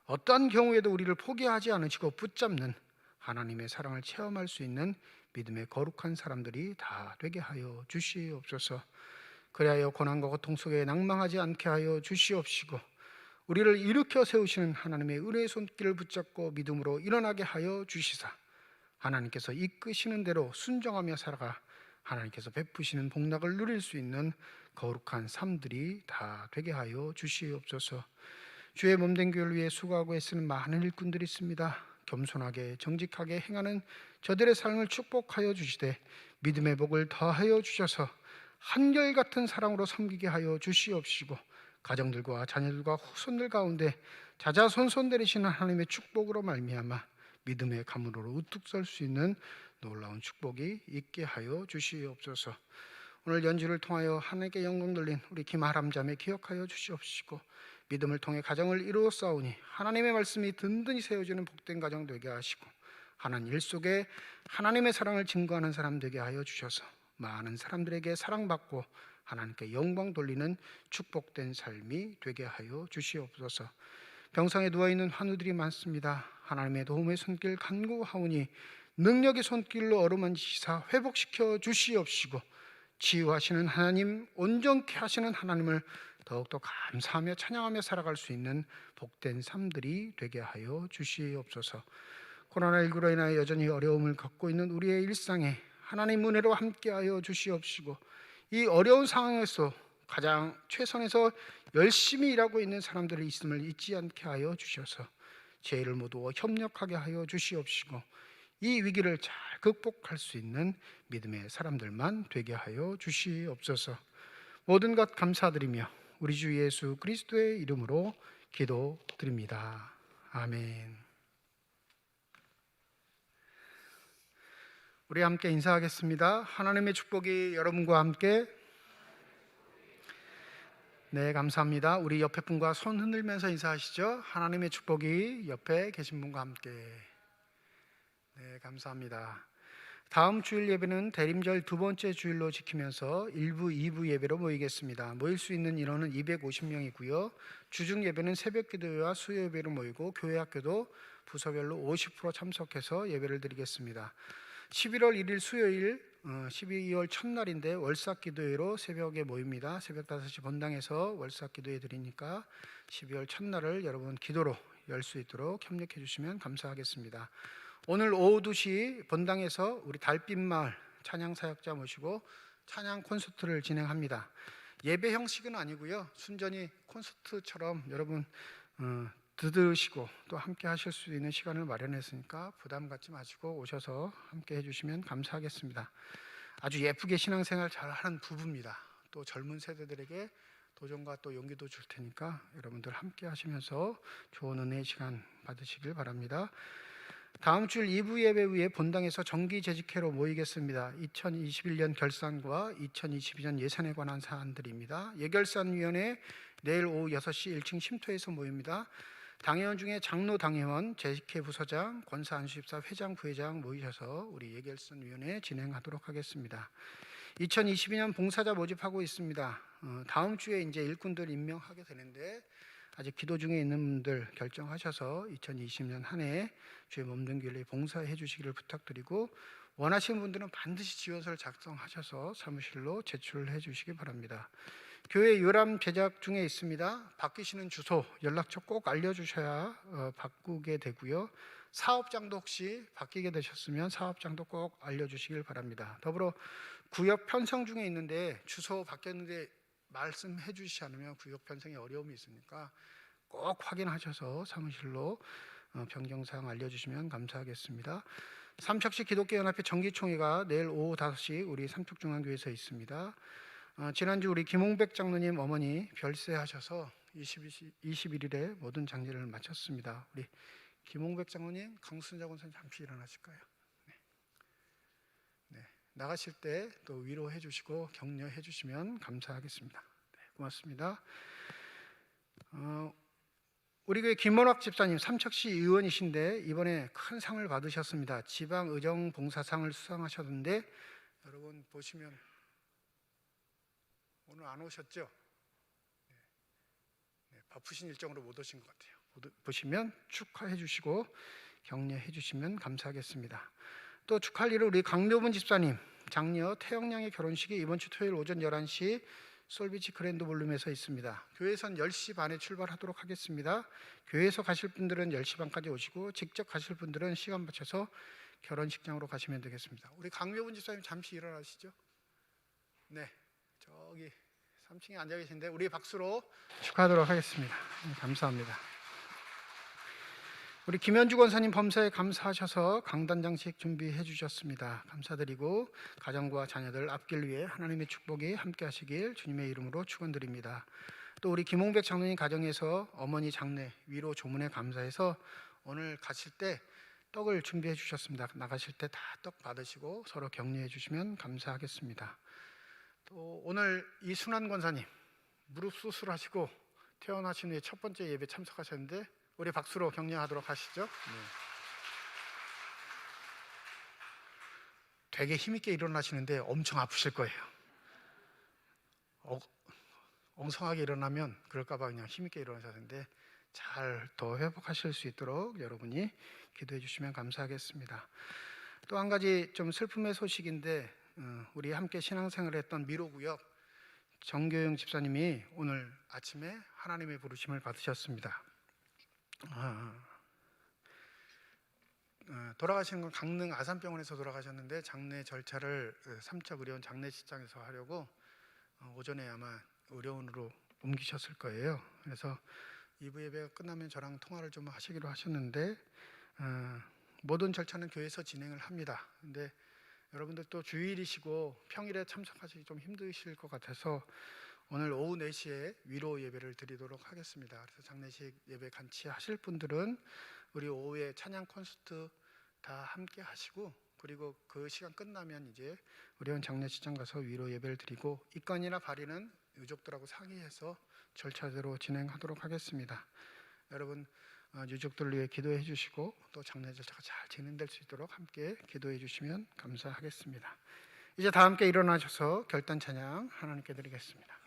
어떠한 경우에도 우리를 포기하지 않으시고 붙잡는 하나님의 사랑을 체험할 수 있는 믿음의 거룩한 사람들이 다 되게 하여 주시옵소서. 그리하여 고난과 고통 속에 낭망하지 않게 하여 주시옵시고, 우리를 일으켜 세우시는 하나님의 은혜의 손길을 붙잡고 믿음으로 일어나게 하여 주시사 하나님께서 이끄시는 대로 순종하며 살아가 하나님께서 베푸시는 복락을 누릴 수 있는 거룩한 삶들이 다 되게 하여 주시옵소서. 주의 몸된 교회를 위해 수고하고 애쓰는 많은 일꾼들이 있습니다. 겸손하게 정직하게 행하는 저들의 삶을 축복하여 주시되 믿음의 복을 더하여 주셔서 한결같은 사랑으로 섬기게 하여 주시옵시고, 가정들과 자녀들과 후손들 가운데 자자손손 내리시는 하나님의 축복으로 말미암아 믿음의 가문으로 우뚝 설 수 있는 놀라운 축복이 있게 하여 주시옵소서. 오늘 연주를 통하여 하나님께 영광 돌린 우리 김아람 자매 기억하여 주시옵시고, 믿음을 통해 가정을 이루어 싸우니 하나님의 말씀이 든든히 세워지는 복된 가정 되게 하시고, 하나님 일 속에 하나님의 사랑을 증거하는 사람 되게 하여 주셔서 많은 사람들에게 사랑받고 하나님께 영광 돌리는 축복된 삶이 되게 하여 주시옵소서. 병상에 누워있는 환우들이 많습니다. 하나님의 도움의 손길 간구하오니 능력의 손길로 어루만지시사 회복시켜 주시옵시고, 치유하시는 하나님, 온전케 하시는 하나님을 더욱더 감사하며 찬양하며 살아갈 수 있는 복된 삶들이 되게 하여 주시옵소서. 코로나19로 인하여 여전히 어려움을 겪고 있는 우리의 일상에 하나님 은혜로 함께하여 주시옵시고, 이 어려운 상황에서 가장 최선에서 열심히 일하고 있는 사람들이 있음을 잊지 않게 하여 주셔서 죄를 모두 협력하게 하여 주시옵시고, 이 위기를 잘 극복할 수 있는 믿음의 사람들만 되게 하여 주시옵소서. 모든 것 감사드리며 우리 주 예수 그리스도의 이름으로 기도드립니다. 아멘. 우리 함께 인사하겠습니다. 하나님의 축복이 여러분과 함께. 네, 감사합니다. 우리 옆에 분과 손 흔들면서 인사하시죠. 하나님의 축복이 옆에 계신 분과 함께. 네, 감사합니다. 다음 주일 예배는 대림절 두 번째 주일로 지키면서 1부, 2부 예배로 모이겠습니다. 모일 수 있는 인원은 250명이고요. 주중 예배는 새벽 기도회와 수요 예배로 모이고, 교회 학교도 부서별로 50% 참석해서 예배를 드리겠습니다. 11월 1일 수요일 12월 첫날인데 월삭 기도회로 새벽에 모입니다. 새벽 5시 본당에서 월삭 기도회 드리니까 12월 첫날을 여러분 기도로 열 수 있도록 협력해 주시면 감사하겠습니다. 오늘 오후 2시 본당에서 우리 달빛마을 찬양 사역자 모시고 찬양 콘서트를 진행합니다. 예배 형식은 아니고요, 순전히 콘서트처럼 여러분 들으시고 또 함께 하실 수 있는 시간을 마련했으니까 부담 갖지 마시고 오셔서 함께 해주시면 감사하겠습니다. 아주 예쁘게 신앙생활 잘하는 부부입니다. 또 젊은 세대들에게 도전과 또 용기도 줄 테니까 여러분들 함께 하시면서 좋은 은혜의 시간 받으시길 바랍니다. 다음 주일 2부 예배 후에 본당에서 정기 재직회로 모이겠습니다. 2021년 결산과 2022년 예산에 관한 사안들입니다. 예결산위원회 내일 오후 6시 1층 쉼터에서 모입니다. 당회원 중에 장로 당회원, 재직회 부서장, 권사안수집사 회장, 부회장 모이셔서 우리 예결산위원회 진행하도록 하겠습니다. 2022년 봉사자 모집하고 있습니다. 다음 주에 이제 일꾼들 임명하게 되는데 아직 기도 중에 있는 분들 결정하셔서 2020년 한 해 주의 몸된 길에 봉사해 주시기를 부탁드리고, 원하시는 분들은 반드시 지원서를 작성하셔서 사무실로 제출해 주시기 바랍니다. 교회 요람 제작 중에 있습니다. 바뀌시는 주소, 연락처 꼭 알려주셔야 바꾸게 되고요. 사업장도 혹시 바뀌게 되셨으면 사업장도 꼭 알려주시길 바랍니다. 더불어 구역 편성 중에 있는데 주소 바뀌었는데 말씀해 주시지 않으면 구역 편성에 어려움이 있으니까 꼭 확인하셔서 사무실로 변경사항 알려주시면 감사하겠습니다. 삼척시 기독교연합회 정기총회가 내일 오후 5시 우리 삼척중앙교회에서 있습니다. 지난주 우리 김홍백 장로님 어머니 별세하셔서 21일에 모든 장례를 마쳤습니다. 우리 김홍백 장로님, 강순자 권사님 잠시 일어나실까요? 네. 나가실 때 또 위로해 주시고 격려해 주시면 감사하겠습니다. 네, 고맙습니다. 우리 교회 김원학 집사님 삼척시 의원이신데 이번에 큰 상을 받으셨습니다. 지방의정봉사상을 수상하셨는데 여러분 보시면 오늘 안 오셨죠? 네, 바쁘신 일정으로 못 오신 것 같아요. 보시면 축하해 주시고 격려해 주시면 감사하겠습니다. 또 축하할 일은 우리 강묘분 집사님 장녀 태영양의 결혼식이 이번 주 토요일 오전 11시 솔비치 그랜드 볼룸에서 있습니다. 교회에선 10시 반에 출발하도록 하겠습니다. 교회에서 가실 분들은 10시 반까지 오시고 직접 가실 분들은 시간 맞춰서 결혼식장으로 가시면 되겠습니다. 우리 강묘분 집사님 잠시 일어나시죠. 네, 저기 3층에 앉아 계신데 우리 박수로 축하하도록 하겠습니다. 네, 감사합니다. 우리 김현주 권사님 범사에 감사하셔서 강단장식 준비해 주셨습니다. 감사드리고 가정과 자녀들 앞길 위해 하나님의 축복이 함께 하시길 주님의 이름으로 축원드립니다. 또 우리 김홍백 장로님 가정에서 어머니 장례 위로 조문에 감사해서 오늘 가실 때 떡을 준비해 주셨습니다. 나가실 때 다 떡 받으시고 서로 격려해 주시면 감사하겠습니다. 또 오늘 이순환 권사님 무릎 수술하시고 퇴원하신 후에 첫 번째 예배 참석하셨는데 우리 박수로 격려하도록 하시죠. 네. 되게 힘있게 일어나시는데 엄청 아프실 거예요. 엉성하게 일어나면 그럴까봐 그냥 힘있게 일어나셨는데 잘 더 회복하실 수 있도록 여러분이 기도해 주시면 감사하겠습니다. 또 한 가지 좀 슬픔의 소식인데 우리 함께 신앙생활을 했던 미로구역 정교영 집사님이 오늘 아침에 하나님의 부르심을 받으셨습니다. 돌아가신 건 강릉 아산병원에서 돌아가셨는데 장례 절차를 삼척의료원 장례식장에서 하려고 오전에 아마 의료원으로 옮기셨을 거예요. 그래서 2부 예배가 끝나면 저랑 통화를 좀 하시기로 하셨는데 모든 절차는 교회에서 진행을 합니다. 근데 여러분들 또 주일이시고 평일에 참석하시기 좀 힘드실 것 같아서 오늘 오후 4시에 위로 예배를 드리도록 하겠습니다. 그래서 장례식 예배 같이 하실 분들은 우리 오후에 찬양 콘서트 다 함께 하시고 그리고 그 시간 끝나면 이제 의료원 장례식장 가서 위로 예배를 드리고 입관이나 발의는 유족들하고 상의해서 절차대로 진행하도록 하겠습니다. 여러분 유족들을 위해 기도해 주시고 또 장례 절차가 잘 진행될 수 있도록 함께 기도해 주시면 감사하겠습니다. 이제 다 함께 일어나셔서 결단 찬양 하나님께 드리겠습니다.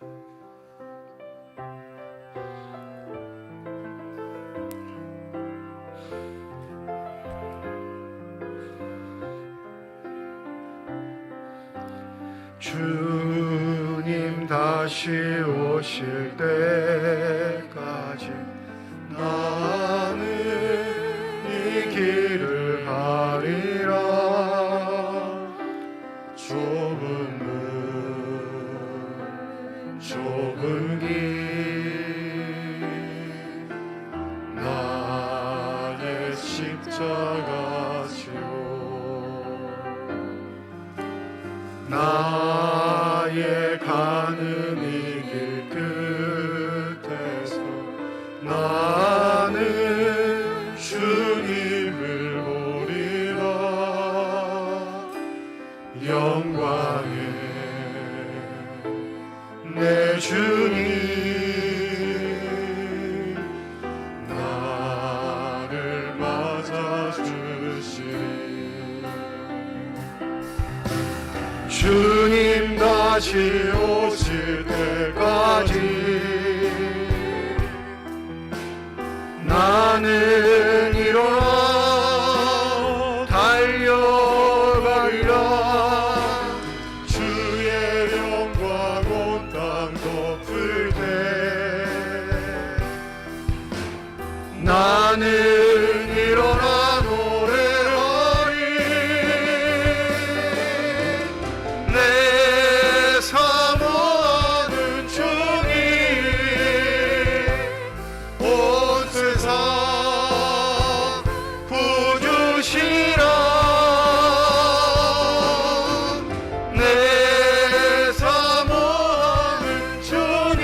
주님 다시 오실 때까지 나는 이 길을 가리라. 좁은 문 좁은 길 나의 십자가 지고 나의 가는 이 길 끝에서 나는 주님을 보리라. 영광에 내 주님 나를 맞아주시리. 주님 다시 오실 때까지 나는 일어나 달려가리라. 주의 영광 온 땅 덮을 때 나는 일어나 노래하리. 내 사모하는 주님 온 세상 구주시라. 내 사모하는 주님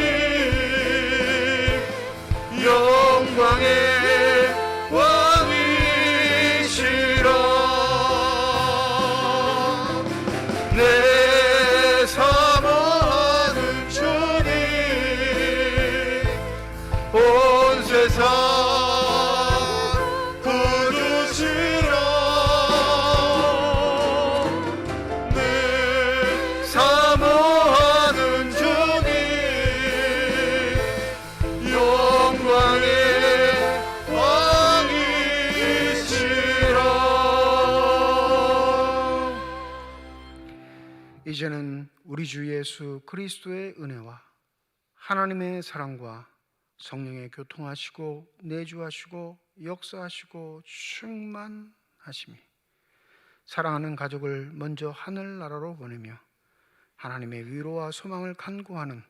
영광의 왕이시라. 내 사모하는 주님 온 세상 구주시라. 내 사모하는 주님 영광의 왕이시라. 이제는 우리 주 예수 그리스도의 은혜와 하나님의 사랑과 성령의 교통하시고 내주하시고 역사하시고 충만하심이 사랑하는 가족을 먼저 하늘나라로 보내며 하나님의 위로와 소망을 간구하는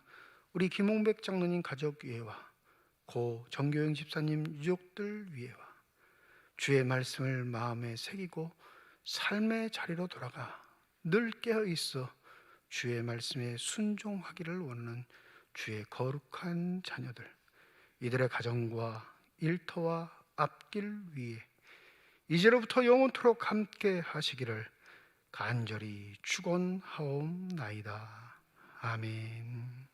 우리 김홍백 장로님 가족 위에와 고 정교영 집사님 유족들 위에와 주의 말씀을 마음에 새기고 삶의 자리로 돌아가 늘 깨어 있어 주의 말씀에 순종하기를 원하는 주의 거룩한 자녀들, 이들의 가정과 일터와 앞길 위에 이제로부터 영원토록 함께 하시기를 간절히 축원하옵나이다. 아멘.